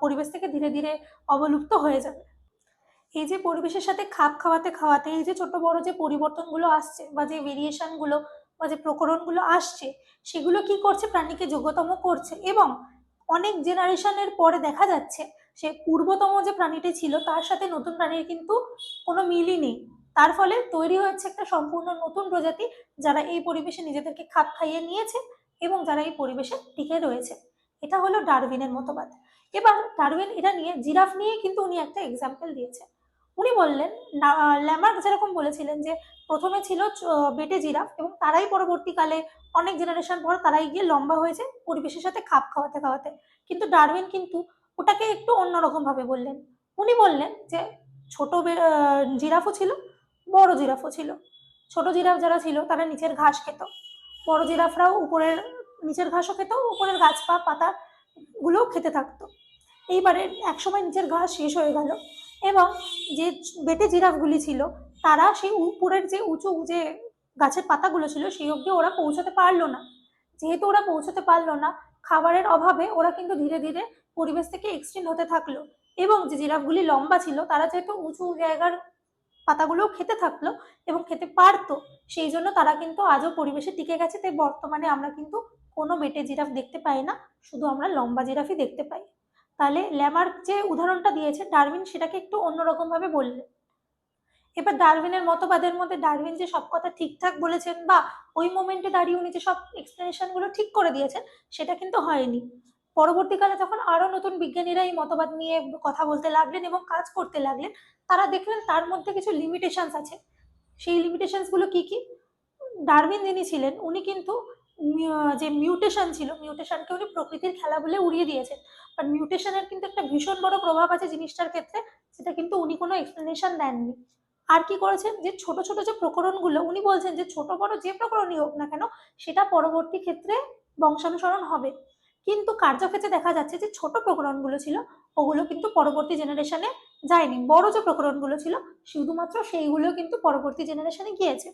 পরিবেশ থেকে ধীরে ধীরে অবলুপ্ত হয়ে যাবে। এই যে পরিবেশের সাথে খাপ খাওয়াতে খাওয়াতে এই যে ছোট বড় যে পরিবর্তনগুলো আসছে বা যে ভেরিয়েশনগুলো বা যে প্রকরণগুলো আসছে, সেগুলো কি করছে, প্রাণীকে যোগ্যতম করছে। এবং অনেক জেনারেশনের পরে দেখা যাচ্ছে সে পূর্বতম যে প্রাণীটি ছিল তার সাথে নতুন প্রাণীর কিন্তু কোনো মিলই নেই। তার ফলে তৈরি হচ্ছে একটা সম্পূর্ণ নতুন প্রজাতি, যারা এই পরিবেশে নিজেদেরকে খাপ খাইয়ে নিয়েছে এবং যারা এই পরিবেশে টিকে রয়েছে। এটা হলো ডারউইনের মতবাদ। এবার ডারউইন এটা নিয়ে জিরাফ নিয়ে কিন্তু উনি একটা এক্সাম্পল দিয়েছেন। উনি বললেন, ল্যামার্ক যেরকম বলেছিলেন যে প্রথমে ছিল বেটে জিরাফ এবং তারাই পরবর্তীকালে অনেক জেনারেশন পর তারাই গিয়ে লম্বা হয়েছে পরিবেশের সাথে খাপ খাওয়াতে খাওয়াতে। কিন্তু ডারউইন কিন্তু ওটাকে একটু অন্যরকম ভাবে বললেন। উনি বললেন যে ছোট জিরাফও ছিল, বড় জিরাফও ছিল। ছোট জিরাফ যারা ছিল তারা নিচের ঘাস খেত, বড় জিরাফরাও উপরের নিচের ঘাসও খেত, উপরের গাছ পাতা গুলোও খেতে থাকতো। এইবারে একসময় নিচের ঘাস শেষ হয়ে গেল এবং যে বেটে জিরাফগুলি ছিল তারা সেই উপরের যে উঁচু যে গাছের পাতাগুলো ছিল সেই অবধি ওরা পৌঁছাতে পারলো না। যেহেতু ওরা পৌঁছাতে পারলো না, খাবারের অভাবে ওরা কিন্তু ধীরে ধীরে পরিবেশ থেকে এক্সটিন্ট হতে থাকলো। এবং যে জিরাফগুলি লম্বা ছিল তারা যেহেতু উঁচু জায়গার পাতাগুলো খেতে থাকলো এবং খেতে পারতো, সেই জন্য তারা কিন্তু আজও পরিবেশে টিকে গেছে। তাই বর্তমানে আমরা কিন্তু কোনো বেটে জিরাফ দেখতে পাই না, শুধু আমরা লম্বা জিরাফই দেখতে পাই। তাহলে ল্যামার্ক যে উদাহরণটা দিয়েছে ডারউইন সেটাকে একটু অন্যরকম ভাবে বললেন। এবার ডারউইনের মতবাদের মধ্যে ডারউইন যে সব কথা ঠিকঠাক বলেছেন বা ওই মোমেন্টে দাঁড়িয়ে উনি যে সব এক্সপ্লেনেশন গুলো ঠিক করে দিয়েছেন, সেটা কিন্তু হয়নি। পরবর্তীকালে যখন আরো নতুন বিজ্ঞানীরা এই মতবাদ নিয়ে কথা বলতে লাগলেন এবং কাজ করতে লাগলেন, তারা দেখলেন তার মধ্যে কিছু লিমিটেশনস আছে। সেই লিমিটেশনস গুলো কি কি? ডারউইন যিনি ছিলেন উনি কিন্তু যে মিউটেশন ছিল, মিউটেশনকে উনি প্রকৃতির খেলা বলে উড়িয়ে দিয়েছেন। বাট মিউটেশনের কিন্তু একটা ভীষণ বড় প্রভাব আছে জিনিসটার ক্ষেত্রে, সেটা কিন্তু উনি কোনো এক্সপ্লেনেশন দেননি। আর কি করেছেন, যে ছোট ছোট যে প্রকরণগুলো উনি বলছেন যে ছোট বড় যে প্রকরণই হোক না কেন সেটা পরবর্তী ক্ষেত্রে বংশানুসরণ হবে। কিন্তু কার্যক্ষেত্রে দেখা যাচ্ছে যে ছোট প্রকরণগুলো ছিল ওগুলো কিন্তু পরবর্তী জেনারেশনে যায়নি, বড় যে প্রকরণগুলো ছিল শুধুমাত্র সেইগুলো কিন্তু পরবর্তী জেনারেশনে গিয়েছে।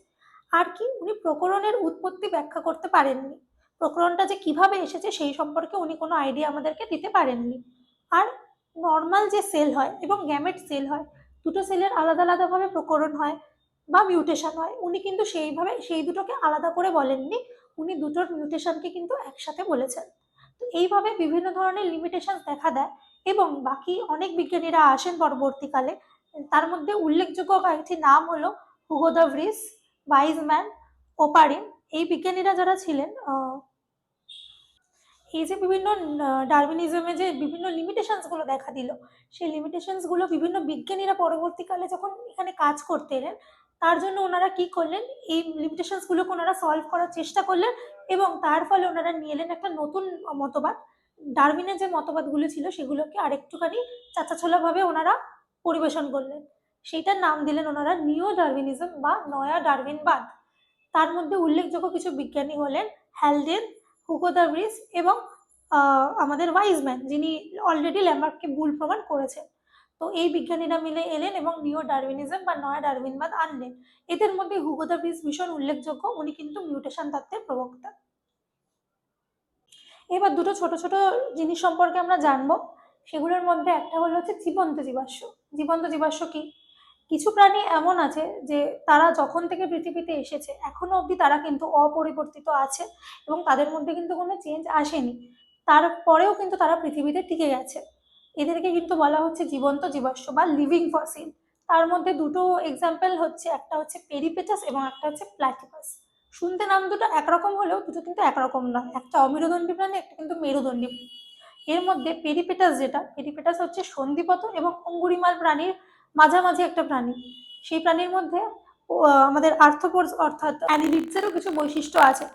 আর কি, উনি প্রকরণের উৎপত্তি ব্যাখ্যা করতে পারেননি, প্রকরণটা যে কিভাবে এসেছে সেই সম্পর্কে উনি কোনো আইডিয়া আমাদেরকে দিতে পারেননি। আর নর্মাল যে সেল হয় এবং গ্যামেট সেল হয়, দুটো সেলের আলাদা আলাদাভাবে প্রকরণ হয় বা মিউটেশন হয়, উনি কিন্তু সেইভাবে সেই দুটোকে আলাদা করে বলেননি, উনি দুটোর মিউটেশনকে কিন্তু একসাথে বলেছেন। তো এইভাবে বিভিন্ন ধরনের লিমিটেশন দেখা দেয় এবং বাকি অনেক বিজ্ঞানীরা আসেন পরবর্তীকালে। তার মধ্যে উল্লেখযোগ্য কয়েকটি নাম হলো Hugo the Vries, Wiseman, Oparin. এই বিজ্ঞানীরা যারা ছিলেন, এই যে বিভিন্ন ডারউইনিজমে যে বিভিন্ন লিমিটেশনস গুলো দেখা দিল, সেই লিমিটেশনস গুলো বিভিন্ন বিজ্ঞানীরা পরবর্তীকালে যখন এখানে কাজ করতে এলেন, তার জন্য ওনারা কি করলেন, এই লিমিটেশনস গুলোকে ওনারা সলভ করার চেষ্টা করলেন এবং তার ফলে ওনারা নিয়ে এলেন একটা নতুন মতবাদ। ডারউইনের যে মতবাদগুলো ছিল সেগুলোকে আরেকটুখানি চাচাছোলা ভাবে ওনারা পরিবেশন করলেন। সেইটার নাম দিলেন ওনারা নিও ডারউইনিজম বা নয়া ডারউইনবাদ। তার মধ্যে উল্লেখযোগ্য কিছু বিজ্ঞানী হলেন হ্যালডেন, হুগো দ্য ভ্রিস এবং আমাদের ওয়াইজম্যান, যিনি অলরেডি ল্যামার্ককে ভুল প্রমাণ করেছেন। তো এই বিজ্ঞানীরা মিলে এলেন এবং নিও ডারউইনিজম বা নয়া ডারউইনবাদ আনলেন। এদের মধ্যে হুগো দ্য ভ্রিস ভীষণ উল্লেখযোগ্য, উনি কিন্তু মিউটেশন তত্ত্বের প্রবক্তা। এবার দুটো ছোট ছোট জিনিস সম্পর্কে আমরা জানবো। সেগুলোর মধ্যে একটা হলো হচ্ছে জীবন্ত জীবাশ্ম। জীবন্ত জীবাশ্ম কি? কিছু প্রাণী এমন আছে যে তারা যখন থেকে পৃথিবীতে এসেছে এখনো অবধি তারা কিন্তু অপরিবর্তিত আছে এবং তাদের মধ্যে কিন্তু কোনো চেঞ্জ আসেনি, তারপরেও কিন্তু তারা পৃথিবীতে টিকে গেছে। এদেরকে কিন্তু বলা হচ্ছে জীবন্ত জীবাশ্ম বা লিভিং ফসিল। তার মধ্যে দুটো এক্সাম্পল হচ্ছে, একটা হচ্ছে পেরিপেটাস এবং একটা হচ্ছে প্ল্যাটিপাস। শুনতে নাম দুটো একরকম হলেও দুটো কিন্তু একরকম নয়, একটা অমেরুদণ্ডী প্রাণী, একটা কিন্তু মেরুদণ্ডী প্রাণী। এর মধ্যে পেরিপেটাস, যেটা পেরিপেটাস হচ্ছে সন্ধিপত এবং অঙ্গুরিমাল প্রাণীর মাঝামাঝি একটা প্রাণী। সেই প্রাণীর মধ্যে আমাদের আর্থ্রোপোডস অর্থাৎ অ্যানিলিডসেরও কিছু বৈশিষ্ট্য আছে।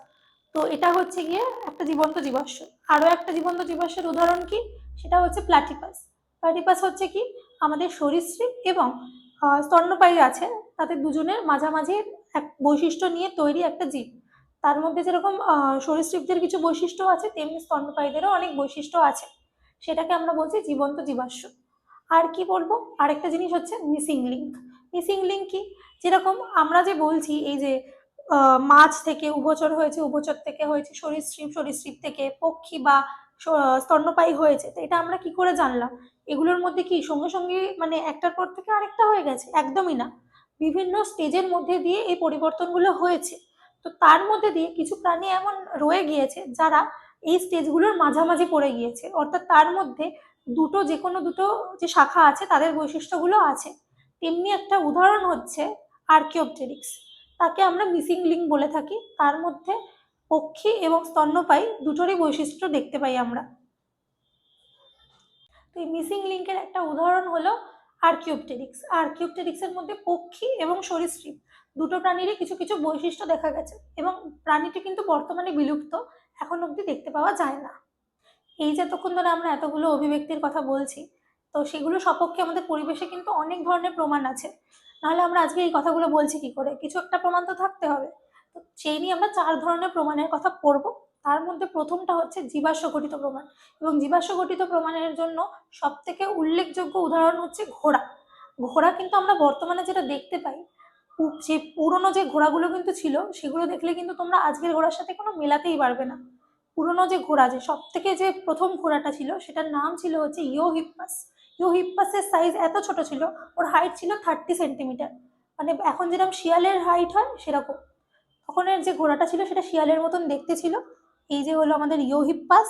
তো এটা হচ্ছে গিয়ে একটা জীবন্ত জীবাশ্ম। আরও একটা জীবন্ত জীবাশ্মের উদাহরণ কি, সেটা হচ্ছে প্ল্যাটিপাস। প্ল্যাটিপাস হচ্ছে কি, আমাদের সরীসৃপ এবং স্তন্যপায়ী আছে, তাদের দুজনের মাঝামাঝি এক বৈশিষ্ট্য নিয়ে তৈরি একটা জীব। তার মধ্যে যেরকম সরীসৃপদের কিছু বৈশিষ্ট্য আছে, তেমনি স্তন্যপায়ীদেরও অনেক বৈশিষ্ট্য আছে, সেটাকে আমরা বলছি জীবন্ত জীবাশ্ম। আর কি বলবো, আরেকটা জিনিস হচ্ছে মিসিং লিঙ্ক। মিসিং লিঙ্ক কি, যেরকম আমরা যে বলছি এই যে মাছ থেকে উভচর হয়েছে, উভচর থেকে হয়েছে সরীসৃপ, সরীসৃপ থেকে পক্ষী বা স্তন্যপায়ী হয়েছে, তো এটা আমরা কি করে জানলাম? এগুলোর মধ্যে কি সঙ্গে সঙ্গে মানে একটার পর থেকে আরেকটা হয়ে গেছে? একদমই না, বিভিন্ন স্টেজের মধ্যে দিয়ে এই পরিবর্তনগুলো হয়েছে। তো তার মধ্যে দিয়ে কিছু প্রাণী এমন রয়ে গিয়েছে যারা এই স্টেজগুলোর মাঝামাঝি পড়ে গিয়েছে, অর্থাৎ তার মধ্যে দুটো, যে কোনো দুটো যে শাখা আছে তাদের বৈশিষ্ট্যগুলো আছে। তেমনি একটা উদাহরণ হচ্ছে আর্কিওপটেরিক্স, তাকে আমরা মিসিং লিঙ্ক বলে থাকি। তার মধ্যে পক্ষী এবং স্তন্যপায়ী দুটোরই বৈশিষ্ট্য দেখতে পাই আমরা। তো এই মিসিং লিঙ্কের একটা উদাহরণ হলো আর্কিওপটেরিক্স। আর্কিওপটেরিক্সের মধ্যে পক্ষী এবং সরীসৃপ দুটো প্রাণীরই কিছু কিছু বৈশিষ্ট্য দেখা গেছে, এবং প্রাণীটি কিন্তু বর্তমানে বিলুপ্ত, এখন অবধি দেখতে পাওয়া যায় না। এই যে এতক্ষণ ধরে আমরা এতগুলো অভিব্যক্তির কথা বলছি, তো সেগুলো সপক্ষে আমাদের পরিবেশে কিন্তু অনেক ধরনের প্রমাণ আছে, নাহলে আমরা আজকে এই কথাগুলো বলছি কি করে? কিছু একটা প্রমাণ তো থাকতে হবে। তো সেই নিয়ে আমরা 4 ধরনের প্রমাণের কথা পড়বো। তার মধ্যে প্রথমটা হচ্ছে জীবাশ্ম গঠিত প্রমাণ, এবং জীবাশ্ম গঠিত প্রমাণের জন্য সব থেকে উল্লেখযোগ্য উদাহরণ হচ্ছে ঘোড়া। ঘোড়া কিন্তু আমরা বর্তমানে যেটা দেখতে পাই, যে পুরনো যে ঘোড়াগুলো কিন্তু ছিল, সেগুলো দেখলে কিন্তু তোমরা আজকের ঘোড়ার সাথে কোনো মেলাতেই পারবে না। পুরনো যে ঘোড়া, যে সব থেকে যে প্রথম ঘোড়াটা ছিল, সেটার নাম ছিল হচ্ছে ইওহিপ্পাস। ইওহিপ্পাসের সাইজ এত ছোট ছিল, ওর হাইট ছিল 30 সেন্টিমিটার, মানে এখন যেরকম শিয়ালের হাইট হয় সেরকম। তখনের যে ঘোড়াটা ছিল সেটা শিয়ালের মতন দেখতে ছিল। এই যে হলো আমাদের ইওহিপ্পাস,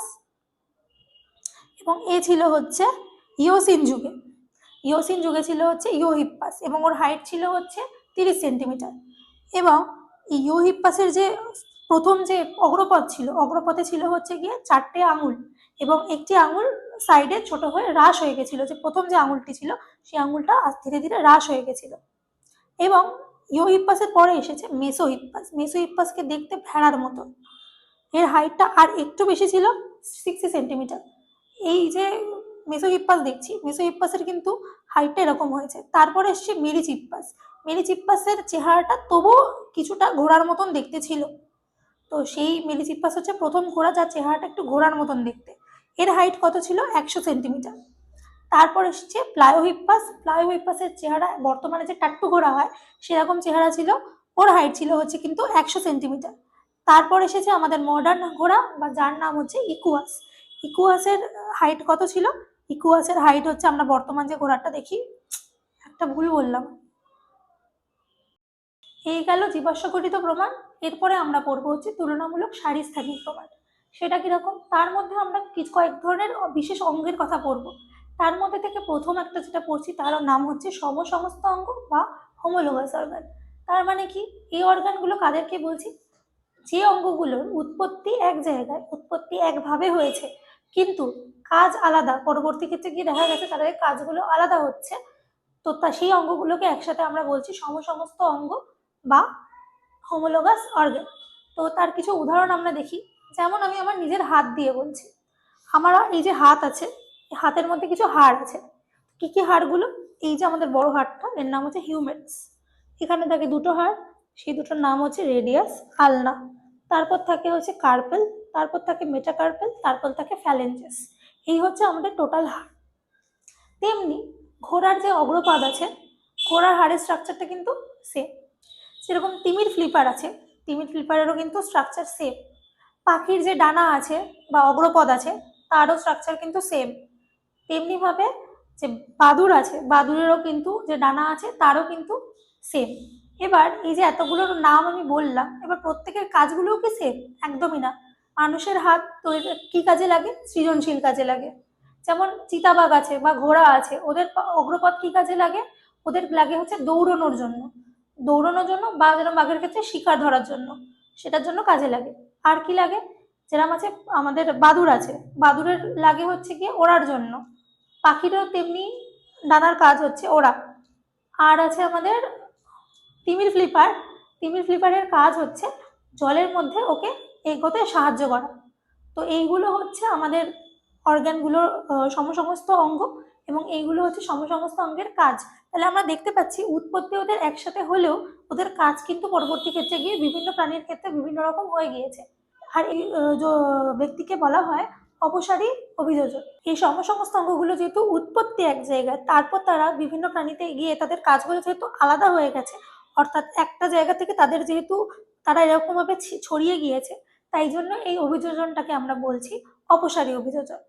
এবং এ ছিল হচ্ছে ইওসিন যুগে। ইওসিন যুগে ছিল হচ্ছে ইওহিপ্পাস, এবং ওর হাইট ছিল হচ্ছে 30 সেন্টিমিটার। এবং ইওহিপ্পাসের যে প্রথম যে অগ্রপদ ছিল, অগ্রপথে ছিল হচ্ছে গিয়ে 4টে আঙুল, এবং একটি আঙুল সাইডে ছোট হয়ে হ্রাস হয়ে গেছিল। যে প্রথম যে আঙুলটি ছিল, সেই আঙুলটা ধীরে ধীরে হ্রাস হয়ে গেছিল। এবং ইওহিপ্পাসের পরে এসেছে মেসোহিপ্পাস। মেসোহিপ্পাসকে দেখতে ভেড়ার মতো, এর হাইটটা আর একটু বেশি ছিল, 60 সেন্টিমিটার। এই যে মেসোহিপ্পাস দেখছি, মেসোহিপ্পাসের কিন্তু হাইটটা এরকম হয়েছে। তারপরে এসছে মেরিচিপ্পাস। মেরিচিপ্পাসের চেহারাটা তবুও কিছুটা ঘোড়ার মতন দেখতে ছিল। তো সেই মেরিচিপ্পাস হচ্ছে প্রথম ঘোড়া, যার চেহারাটা একটু ঘোড়ার মতন দেখতে। এর হাইট কত ছিল? 100 সেন্টিমিটার। তারপর এসছে প্লায়োহিপ্পাস। প্লায়োহিপ্পাসের চেহারা বর্তমানে যে টাট্টু ঘোড়া হয় সেরকম চেহারা ছিল, ওর হাইট ছিল হচ্ছে কিন্তু 100 সেন্টিমিটার। তারপর এসেছে আমাদের মডার্ন ঘোড়া, বা যার নাম হচ্ছে ইকুয়াস। ইকুয়াসের হাইট কত ছিল? ইকুয়াসের হাইট হচ্ছে, আমরা বর্তমান যে ঘোড়াটা দেখি, একটা ভুল বললাম। এই গেল জীবাশ্ম গঠিত প্রমাণ। এরপরে আমরা পড়বো হচ্ছে তুলনামূলক সারিস্থানিক প্রমাণ। সেটা কিরকম? তার মধ্যে আমরা কয়েক ধরনের বিশেষ অঙ্গের কথা পড়বো। তার মধ্যে থেকে প্রথম একটা যেটা পড়ছি, তার নাম হচ্ছে সমসমস্ত অঙ্গ বা হোমোলোগাস অর্গান। তার মানে কি? এই অর্গানগুলো কাদেরকে বলছি? যে অঙ্গগুলোর উৎপত্তি এক জায়গায়, উৎপত্তি একভাবে হয়েছে, কিন্তু কাজ আলাদা, পরবর্তী ক্ষেত্রে গিয়ে দেখা গেছে তাদের কাজগুলো আলাদা হচ্ছে, তো সেই অঙ্গগুলোকে একসাথে আমরা বলছি সমসমস্ত অঙ্গ বা হোমোলোগাস অর্গান। তো তার কিছু উদাহরণ আমরা দেখি। যেমন আমি আমার নিজের হাত দিয়ে বলছি, আমার এই যে হাত আছে, হাতের মধ্যে কিছু হাড় আছে। কি কি হাড়গুলো? এই যে আমাদের বড় হাড়টা, এর নাম হচ্ছে হিউমেরাস। এখানে থাকে দুটো হাড়, সেই দুটোর নাম হচ্ছে রেডিয়াস, আলনা। তারপর থাকে হচ্ছে কার্পেল, তারপর থাকে মেটাকার্পেল, তারপর থাকে ফ্যালেঞ্জেস। এই হচ্ছে আমাদের টোটাল হাড়। তেমনি ঘোড়ার যে অগ্রপাদ আছে, ঘোড়ার হাড়ের স্ট্রাকচারটা কিন্তু সেম। সেরকম তিমির ফ্লিপার আছে, তিমির ফ্লিপারেরও কিন্তু স্ট্রাকচার সেম। পাখির যে ডানা আছে বা অগ্রপদ আছে, তারও স্ট্রাকচার কিন্তু সেম। তেমনিভাবে যে বাদুড় আছে, বাদুড়েরও কিন্তু যে ডানা আছে তারও কিন্তু সেম। এবার এই যে এতগুলোর নাম আমি বললাম, এবার প্রত্যেকের কাজগুলোও কি সেম? একদমই না। মানুষের হাত তৈরি কি কাজে লাগে? সৃজনশীল কাজে লাগে। যেমন চিতাবাঘ আছে বা ঘোড়া আছে, ওদের অগ্রপদ কি কাজে লাগে? ওদের লাগে হচ্ছে দৌড়ানোর জন্য, দৌড়ানোর জন্য, বা যেন বাঘের ক্ষেত্রে শিকার ধরার জন্য, সেটার জন্য কাজে লাগে। আর কি লাগে? যেরকম আছে আমাদের বাদুড় আছে, বাদুড়ের লাগে হচ্ছে গিয়ে ওড়ার জন্য। পাখিরও তেমনি ডানার কাজ হচ্ছে ওড়া। আর আছে আমাদের তিমির ফ্লিপার। তিমির ফ্লিপারের কাজ হচ্ছে জলের মধ্যে ওকে এগোতে সাহায্য করা। তো এইগুলো হচ্ছে আমাদের অর্গানগুলোর সমস্ত অঙ্গ, এবং এইগুলো হচ্ছে সমস্ত অঙ্গের কাজ। তাহলে আমরা দেখতে পাচ্ছি উৎপত্তি ওদের একসাথে হলেও ওদের কাজ কিন্তু পরবর্তী ক্ষেত্রে গিয়ে বিভিন্ন প্রাণীর ক্ষেত্রে বিভিন্ন রকম হয়ে গিয়েছে। আর এই ব্যক্তিকে বলা হয় অপসারী অভিযোজন। এই সমস্ত অঙ্গগুলো যেহেতু উৎপত্তি এক জায়গায়, তারপর তারা বিভিন্ন প্রাণীতে গিয়ে তাদের কাজগুলো যেহেতু আলাদা হয়ে গেছে, অর্থাৎ একটা জায়গা থেকে তাদের যেহেতু তারা এরকম ভাবে ছড়িয়ে গিয়েছে, তাই জন্য এই অভিযোজনটাকে আমরা বলছি অপসারী অভিযোজন।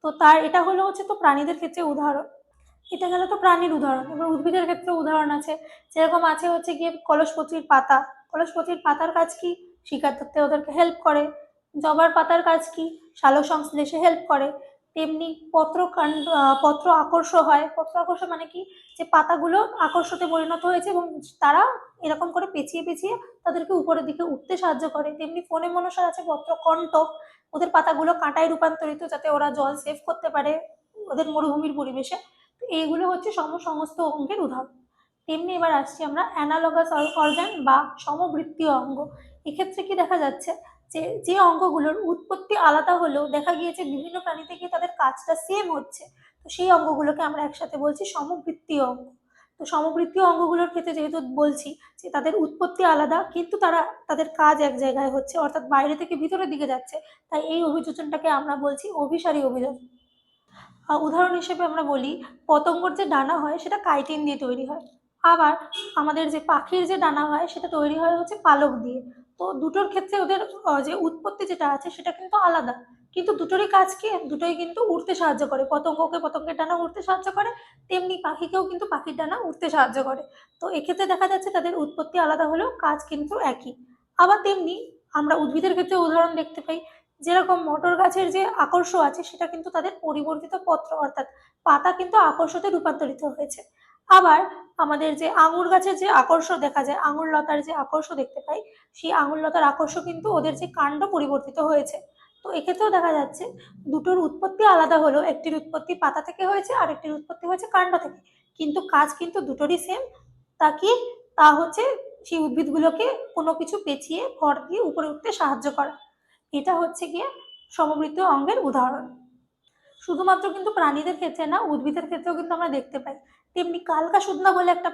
তো তার এটা হলো হচ্ছে তো প্রাণীদের ক্ষেত্রে উদাহরণ। এটা গেল তো প্রাণীর উদাহরণ। এবার উদ্ভিদের ক্ষেত্রে উদাহরণ আছে, যেরকম আছে হচ্ছে গিয়ে কলসপত্রীর পাতা। কলসপত্রীর পাতার কাজ কি? শিকার ধরতে ওদেরকে হেল্প করে। জবার পাতার কাজ কি? সালোক সংশ্লেষে হেল্প করে। তেমনি পত্র আকর্ষ হয়। পত্র আকর্ষ মানে কি? যে পাতাগুলো আকর্ষতে পরিণত হয়েছে এবং তারা এরকম করে পেঁচিয়ে পেঁচিয়ে তাদেরকে উপরের দিকে উঠতে সাহায্য করে। তেমনি ফোনে মনসার আছে পত্রকণ্টক। ওদের পাতাগুলো কাঁটায় রূপান্তরিত, যাতে ওরা জল সেভ করতে পারে ওদের মরুভূমির পরিবেশে। এইগুলো হচ্ছে সমস্ত অঙ্গের উদাহরণ। তেমনি এবার আসছি আমরা অ্যানালগাস অর্গান বা সমবৃত্তীয় অঙ্গ। এক্ষেত্রে কি দেখা যাচ্ছে, যে অঙ্গগুলোর উৎপত্তি আলাদা হলেও দেখা গিয়েছে বিভিন্ন প্রাণীতে গিয়ে তাদের কাজটা সেম হচ্ছে, তো সেই অঙ্গগুলোকে আমরা একসাথে বলছি সমবৃত্তীয় অঙ্গ। তো সমবৃত্তীয় অঙ্গগুলোর ক্ষেত্রে যেহেতু বলছি যে তাদের উৎপত্তি আলাদা কিন্তু তাদের কাজ এক জায়গায় হচ্ছে, অর্থাৎ বাইরে থেকে ভিতরের দিকে যাচ্ছে, তাই এই অভিযোজনটাকে আমরা বলছি অভিসারী অভিযোজন। উদাহরণ হিসেবে আমরা বলি, পতঙ্গর যে ডানা হয় সেটা কাইটিন দিয়ে তৈরি হয়। আবার আমাদের যে পাখির যে ডানা হয় সেটা তৈরি হয় হচ্ছে পালক দিয়ে। তো দুটোর ক্ষেত্রে ওদের যে উৎপত্তি যেটা আছে সেটা কিন্তু আলাদা, কিন্তু দুটোরই কাজ কি? দুটোই কিন্তু উড়তে সাহায্য করে। পতঙ্গকে পতঙ্গের ডানা উড়তে সাহায্য করে, তেমনি পাখিকেও কিন্তু পাখির ডানা উড়তে সাহায্য করে। তো এক্ষেত্রে দেখা যাচ্ছে তাদের উৎপত্তি আলাদা হলেও কাজ কিন্তু একই। আবার তেমনি আমরা উদ্ভিদের ক্ষেত্রে উদাহরণ দেখতে পাই, যেরকম মটর গাছের যে আকর্ষ আছে সেটা কিন্তু তাদের পরিবর্তিত পত্র, অর্থাৎ পাতা কিন্তু আকর্ষতে রূপান্তরিত হয়েছে। আবার আমাদের যে আঙুর গাছের যে আকর্ষ দেখা যায়, আঙুর লতার যে আকর্ষ দেখতে পাই, সেই আঙুর লতার আকর্ষ কিন্তু ওদের যে কাণ্ড পরিবর্তিত হয়েছে। তো এক্ষেত্রেও দেখা যাচ্ছে দুটোর উৎপত্তি আলাদা হলেও একটির উৎপত্তি পাতা থেকে হয়েছে আর একটির উৎপত্তি হয়েছে কাণ্ড থেকে, কিন্তু কাজ কিন্তু দুটোরই সেম। তা কি? তা হচ্ছে সেই উদ্ভিদগুলোকে কোনো কিছু পেঁচিয়ে ভর দিয়ে উপরে উঠতে সাহায্য করা। এটা হচ্ছে গিয়ে সমবৃত্তীয় অঙ্গের উদাহরণ। শুধুমাত্র কিন্তু প্রাণীদের ক্ষেত্রে না, উদ্ভিদের ক্ষেত্রেও কিন্তু আমরা দেখতে পাই। তেমনি কালকাশুদ্না বলে একটা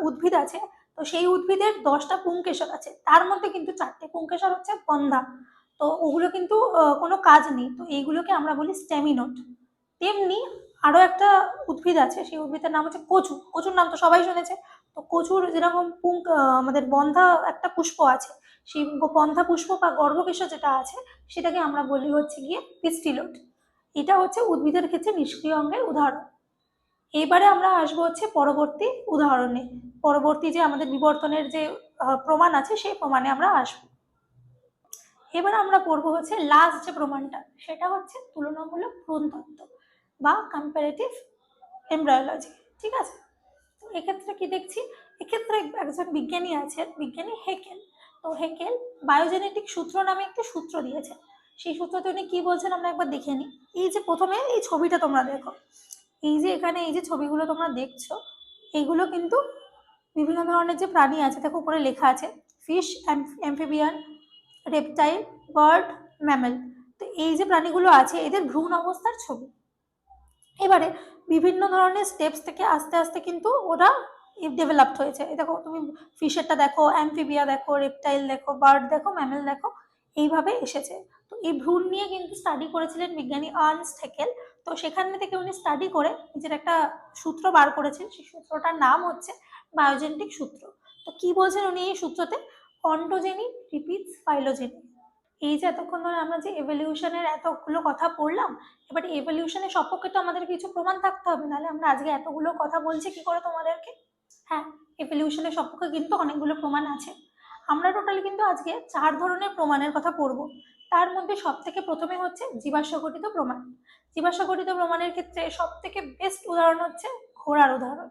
উদ্ভিদ আছে। তো সেই উদ্ভিদের 10টা পুংকেশর আছে, তার মধ্যে কিন্তু 4টে পুংকেশর হচ্ছে বন্ধা। তো ওগুলো কিন্তু কোনো কাজ নেই, তো এইগুলোকে আমরা বলি স্টেমিনোড। তেমনি আরো একটা উদ্ভিদ আছে, সেই উদ্ভিদের নাম হচ্ছে কচু। কচুর নাম তো সবাই শুনেছে। তো কচুর যেরকম আমাদের বন্ধা একটা পুষ্প আছে, সেই বন্ধা পুষ্প বা গর্ভকেশর যেটা আছে সেটাকে আমরা বলি হচ্ছে গিয়ে পিস্টিলোড। এটা হচ্ছে উদ্ভিদের ক্ষেত্রে নিষ্ক্রিয় অঙ্গের উদাহরণ। এইবারে আমরা আসবো হচ্ছে পরবর্তী উদাহরণে। পরবর্তী যে আমাদের বিবর্তনের যে প্রমাণ আছে সেই প্রমাণে আমরা আসবো। এবার আমরা পড়বো হচ্ছে লাস্ট যে প্রমাণটা, সেটা হচ্ছে তুলনামূলক ভ্রূণতত্ত্ব বা কম্পারেটিভ এমব্রায়োলজি। ঠিক আছে? তো এক্ষেত্রে কি দেখছি, এক্ষেত্রে একজন বিজ্ঞানী আছেন, বিজ্ঞানী হেকেল। তো হেকেল বায়োজেনেটিক সূত্র নামে একটি সূত্র দিয়েছেন। সেই সূত্রতে উনি কি বলছেন আমরা একবার দেখে নিই। এই যে প্রথমে এই ছবিটা তোমরা দেখো, এই যে এখানে এই যে ছবিগুলো তোমরা দেখছো, এইগুলো কিন্তু বিভিন্ন ধরনের যে প্রাণী আছে, দেখো উপরে লেখা আছে fish, amphibian, reptile, bird, mammal. তো এই যে প্রাণীগুলো আছে এদের ভ্রূণ অবস্থার ছবি। এবারে বিভিন্ন ধরনের স্টেপস থেকে আস্তে আস্তে কিন্তু ওরা ডেভেলপড হয়েছে। এই দেখো তুমি ফিশেরটা দেখো, অ্যাম্ফিবিয়া দেখো, রেপটাইল দেখো, বার্ড দেখো, ম্যামেল দেখো, এইভাবে এসেছে। তো এই ভ্রূণ নিয়ে কিন্তু স্টাডি করেছিলেন বিজ্ঞানী আর্নস্ট হেকেল। তো সেখান থেকে উনি স্টাডি করে নিজের একটা সূত্র বার করেছেন, সেই সূত্রটার নাম হচ্ছে বায়োজেনেটিক সূত্র। তো কি বলছেন উনি এই সূত্রতে? Ontogeny repeats phylogeny. এই যে এতক্ষণ ধরে আমরা যে এভলিউশনের এতগুলো কথা পড়লাম, এবার এভলিউশনের সপক্ষে তো আমাদের কিছু প্রমাণ থাকতে হবে, নাহলে আমরা আজকে এতগুলো কথা বলছি কি করে তোমাদেরকে। হ্যাঁ, এভলিউশনের সপক্ষে কিন্তু অনেকগুলো প্রমাণ আছে। আমরা টোটালি কিন্তু আজকে 4 ধরনের প্রমাণের কথা পড়ব। তার মধ্যে সব থেকে প্রথমে হচ্ছে জীবাশ্ম গঠিত প্রমাণ। জীবাশ্ম গঠিত প্রমাণের ক্ষেত্রে সব থেকে বেস্ট উদাহরণ হচ্ছে ঘোড়ার উদাহরণ।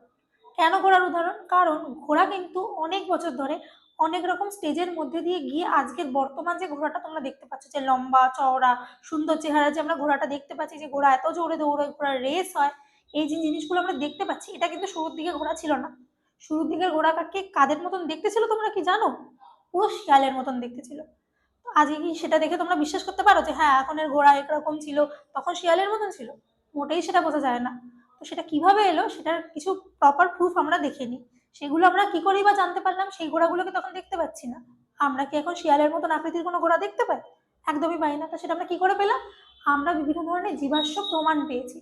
কেন ঘোড়ার উদাহরণ? কারণ ঘোড়া কিন্তু অনেক বছর ধরে অনেক রকম স্টেজের মধ্যে দিয়ে গিয়ে আজকের বর্তমান যে ঘোড়াটা তোমরা দেখতে পাচ্ছ, যে লম্বা চওড়া সুন্দর চেহারা যে আমরা ঘোড়াটা দেখতে পাচ্ছি, যে ঘোড়া এত জোরে দৌড়ে, ঘোড়ার রেস হয়, এই যে জিনিসগুলো আমরা দেখতে পাচ্ছি, এটা কিন্তু শুরুর দিকে ঘোড়া ছিল না। শুরুর দিকের ঘোড়া কাকে কাদের মতন দেখতে ছিল তোমরা কি জানো? পুরো শিয়ালের মতন দেখতে ছিল। আজকে কি সেটা দেখে তোমরা বিশ্বাস করতে পারো যে হ্যাঁ এখনের ঘোড়া একরকম ছিল, তখন শিয়ালের মতন ছিল? মোটেই সেটা বোঝা যায় না। তো সেটা কিভাবে এলো সেটার কিছু প্রপার প্রুফ আমরা দেখিনি। সেগুলো আমরা কি করেই বা জানতে পারলাম? সেই ঘোড়াগুলোকে তখন দেখতে পাচ্ছি না। আমরা কি এখন শিয়ালের মতন আকৃতির কোনো ঘোড়া দেখতে পাই? একদমই পাই না। তো সেটা আমরা কি করে পেলাম? আমরা বিভিন্ন ধরনের জীবাশ্ম প্রমাণ পেয়েছি।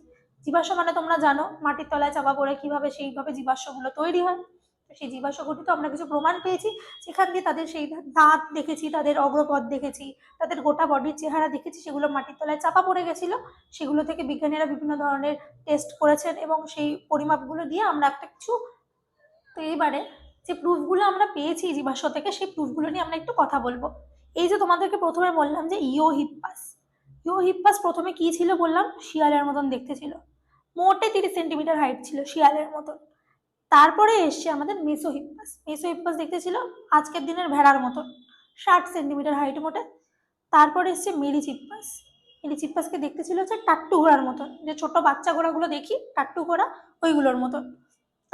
জীবাশ্ম মানে তোমরা জানো, মাটির তলায় চাপা পড়ে কিভাবে সেইভাবে জীবাশ্মগুলো তৈরি হয়। তো সেই জীবাশ্ম ঘটিত আমরা কিছু প্রমাণ পেয়েছি, সেখান দিয়ে তাদের সেই দাঁত দেখেছি, তাদের অগ্রপদ দেখেছি, তাদের গোটা বডির চেহারা দেখেছি, সেগুলো মাটির তলায় চাপা পড়ে গেছিল। সেগুলো থেকে বিজ্ঞানীরা বিভিন্ন ধরনের টেস্ট করেছেন এবং সেই পরিমাপগুলো দিয়ে আমরা একটা কিছু। তো এইবারে যে প্রুফগুলো আমরা পেয়েছি জীবাশ্ম থেকে, সেই প্রুফগুলো নিয়ে আমরা একটু কথা বলবো। এই যে তোমাদেরকে প্রথমে বললাম যে ইওহিপ্পাস, ইওহিপ্পাস প্রথমে কি ছিল বললাম? শিয়ালের মতন দেখতে ছিল, মোটে 30 সেন্টিমিটার হাইট ছিল শিয়ালের মতন। তারপরে এসছে আমাদের মেসোহিপ্পাস। মেসোহিপ্পাস দেখতে ছিল আজকের দিনের ভেড়ার মতন, 60 সেন্টিমিটার হাইট মোটে। তারপরে এসছে মেরিচিপ্পাস। মেরিচিপ্পাসকে দেখতে ছিল হচ্ছে টাট্টু ঘোড়ার মতন, যে ছোট বাচ্চা ঘোড়াগুলো দেখি টাট্টু ঘোড়া, ওইগুলোর মতন।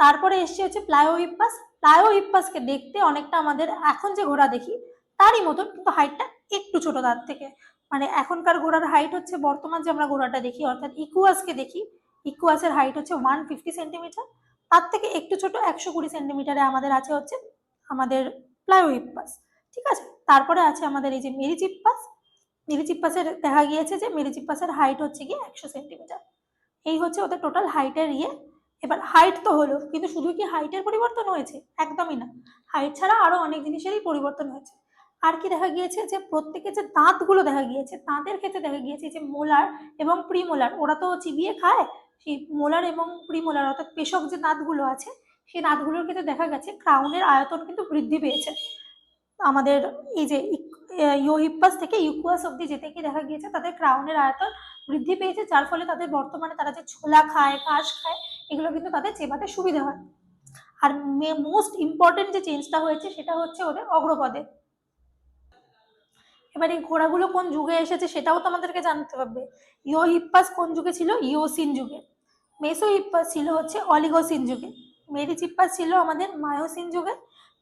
তারপরে এসছে হচ্ছে প্লায়োহিপ্পাস। প্লায়োহিপ্পাসকে দেখতে অনেকটা আমাদের এখন যে ঘোড়া দেখি তারই মতন, কিন্তু হাইটটা একটু ছোট তার থেকে। মানে এখনকার ঘোড়ার হাইট হচ্ছে, বর্তমান যে আমরা ঘোড়াটা দেখি অর্থাৎ ইকুয়াসকে দেখি, ইকুয়াসের হাইট হচ্ছে 150 সেন্টিমিটার। তার থেকে একটু ছোট 120 সেন্টিমিটারে আমাদের আছে হচ্ছে আমাদের প্লায়োহিপ্পাস। ঠিক আছে, তারপরে আছে আমাদের এই যে মেরিচিপ্পাস। মেরিচিপ্পাসের দেখা গিয়েছে যে মেরিচিপ্পাসের হাইট হচ্ছে গিয়ে 100 সেন্টিমিটার। এই হচ্ছে ওদের টোটাল হাইটের ইয়ে। এবার হাইট তো হলো, কিন্তু শুধু কি হাইটের পরিবর্তন হয়েছে? একদমই না। হাইট ছাড়া আরো অনেক জিনিসেরই পরিবর্তন হয়েছে। আর কি দেখা গিয়েছে? যে প্রত্যেকের যে দাঁতগুলো দেখা গিয়েছে, দাঁতের ক্ষেত্রে দেখা গিয়েছে যে মোলার এবং প্রিমোলার, ওরা তো চিবিয়ে খায়, সেই মোলার এবং প্রিমোলার অর্থাৎ পেশক যে দাঁতগুলো আছে, সেই দাঁতগুলোর ক্ষেত্রে দেখা গেছে ক্রাউনের আয়তন কিন্তু বৃদ্ধি পেয়েছে। আমাদের এই যে ইওহিপ্পাস থেকে ইকুয়াস অব্দি যেতে কি দেখা গিয়েছে তাদের ক্রাউনের আয়তন বৃদ্ধি পেয়েছে, যার ফলে তাদের বর্তমানে তারা যে ছোলা খায়, ঘাস খায়, এগুলো কিন্তু তাদের চেবাতে সুবিধা হয়। আর মোস্ট ইম্পর্টেন্ট যে চেঞ্জটা হয়েছে সেটা হচ্ছে ওদের অগ্রপদে। এবার এই ঘোড়াগুলো কোন যুগে এসেছে সেটাও তো আমাদেরকে জানতে হবে। ইওহিপ্পাস কোন যুগে ছিল? ইওসিন যুগে। মেসোহিপ্পাস ছিল হচ্ছে অলিগোসিন যুগে। মেরিচিপ্পাস ছিল আমাদের মায়োসিন যুগে।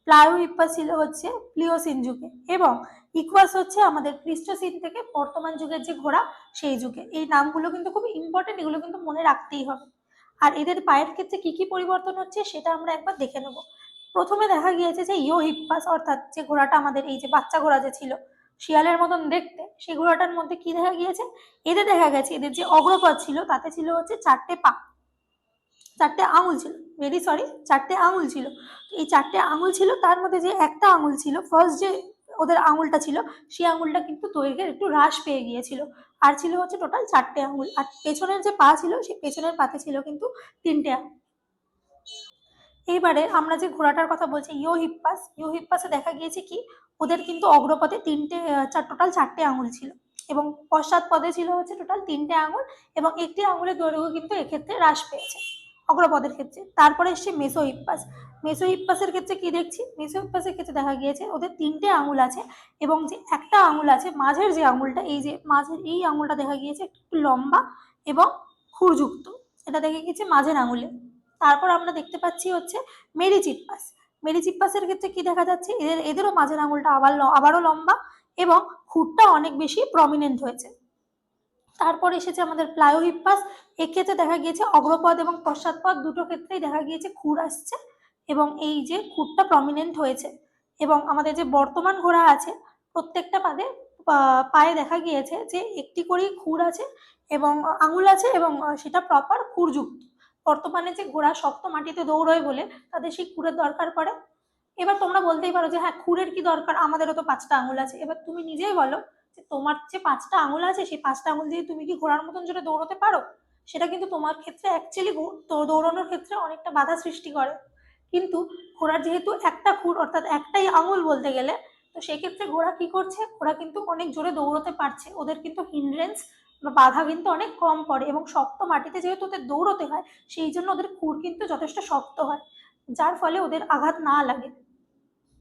প্লায়োহিপ্পাস ছিল হচ্ছে প্লিওসিন যুগে। এবং ইকুয়াস হচ্ছে আমাদের প্লিস্টোসিন থেকে বর্তমান যুগের যে ঘোড়া, সেই যুগে। এই নামগুলো কিন্তু খুব ইম্পর্টেন্ট, এগুলো কিন্তু মনে রাখতেই হবে। আর এদের পায়ের ক্ষেত্রে কি কি পরিবর্তন হচ্ছে সেটা আমরা একবার দেখে নেব। প্রথমে দেখা গিয়েছে যে ইওহিপ্পাস অর্থাৎ যে ঘোড়াটা আমাদের এই যে বাচ্চা ঘোড়া যে ছিল শিয়ালের মতন দেখতে, সেই ঘোড়াটার মধ্যে কি দেখা গিয়েছে? এদের দেখা গেছে এদের যে অগ্রপদ ছিল তাতে ছিল হচ্ছে 4টে পা, 4টে আঙুল ছিল, ভেরি সরি, 4টে আঙুল ছিল। এই 4টে আঙুল ছিল, তার মধ্যে যে একটা আঙুল ছিল, ফার্স্ট যে ওদের আঙুলটা ছিল, সেই আঙুলটা কিন্তু দৈর্ঘ্যের একটু হ্রাস পেয়ে গিয়েছিল। আর ছিল হচ্ছে টোটাল 4টে আঙুল। আর পেছনের যে পা ছিল, সেই পেছনের পাতে ছিল কিন্তু 3টে আঙুল। এইবারে আমরা যে ঘোড়াটার কথা বলছি ইওহিপ্পাস, ইওহিপ্পাসে দেখা গিয়েছে কি ওদের কিন্তু অগ্রপদে টোটাল 4টে আঙুল ছিল, এবং পশ্চাৎ পদে ছিল হচ্ছে টোটাল 3টে আঙুল, এবং একটি আঙুলের দৈর্ঘ্য কিন্তু এক্ষেত্রে হ্রাস পেয়েছে অগ্রপদের ক্ষেত্রে। তারপরে এসছে মেসোহিপ্পাস। মেসোহিপ্পাসের ক্ষেত্রে কি দেখছি? মেসোহিপ্পাসের ক্ষেত্রে দেখা গিয়েছে ওদের 3টে আঙুল আছে, এবং যে একটা আঙুল আছে মাঝের যে আঙুলটা, এই যে মাঝের এই আঙুলটা দেখা গিয়েছে একটু লম্বা এবং খুরযুক্ত, এটা দেখা গিয়েছে মাঝের আঙুলে। তারপর আমরা দেখতে পাচ্ছি হচ্ছে মেরিচিপ্পাস। মেরিচিপ্পাসের ক্ষেত্রে কি দেখা যাচ্ছে? এদেরও মাঝের আঙুলটা আবারও লম্বা এবং খুরটা অনেক বেশি প্রমিনেন্ট হয়েছে। তারপর এসেছে আমাদের প্লায়োহিপ্পাস। এক্ষেত্রে দেখা গিয়েছে অগ্রপদ এবং পশ্চাৎপদ দুটো ক্ষেত্রেই দেখা গিয়েছে খুর আসছে, এবং এই যে খুরটা প্রমিনেন্ট হয়েছে। এবং আমাদের যে বর্তমান ঘোড়া আছে প্রত্যেকটা পায়ে দেখা গিয়েছে যে একটি করেই খুর আছে এবং আঙুল আছে, এবং সেটা প্রপার খুরযুক্ত। বর্তমানে যে ঘোড়া শক্ত মাটিতে দৌড়য় বলে তাদের সেই খুরের দরকার পড়ে। এবার তোমরা বলতেই পারো যে হ্যাঁ, খুরের কি দরকার, আমাদেরও তো 5টা আঙুল আছে। এবার তুমি নিজেই বলো যে তোমার যে 5টা আঙুল আছে, সেই 5টা আঙুল দিয়ে তুমি কি ঘোড়ার মতন জোরে দৌড়তে পারো? সেটা কিন্তু তোমার ক্ষেত্রে অ্যাকচুয়ালি দৌড়ানোর ক্ষেত্রে অনেকটা বাধা সৃষ্টি করে। কিন্তু ঘোড়ার যেহেতু একটা খুর অর্থাৎ একটাই আঙুল বলতে গেলে, তো সেক্ষেত্রে ঘোড়া কি করছে? ঘোড়া কিন্তু অনেক জোরে দৌড়তে পারছে, ওদের কিন্তু হিন্ড্রেন্স বা বাধা কিন্তু অনেক কম পড়ে, এবং শক্ত মাটিতে যেহেতু ওদের দৌড়তে হয় সেই জন্য ওদের খুর কিন্তু যথেষ্ট শক্ত হয়, যার ফলে ওদের আঘাত না লাগে।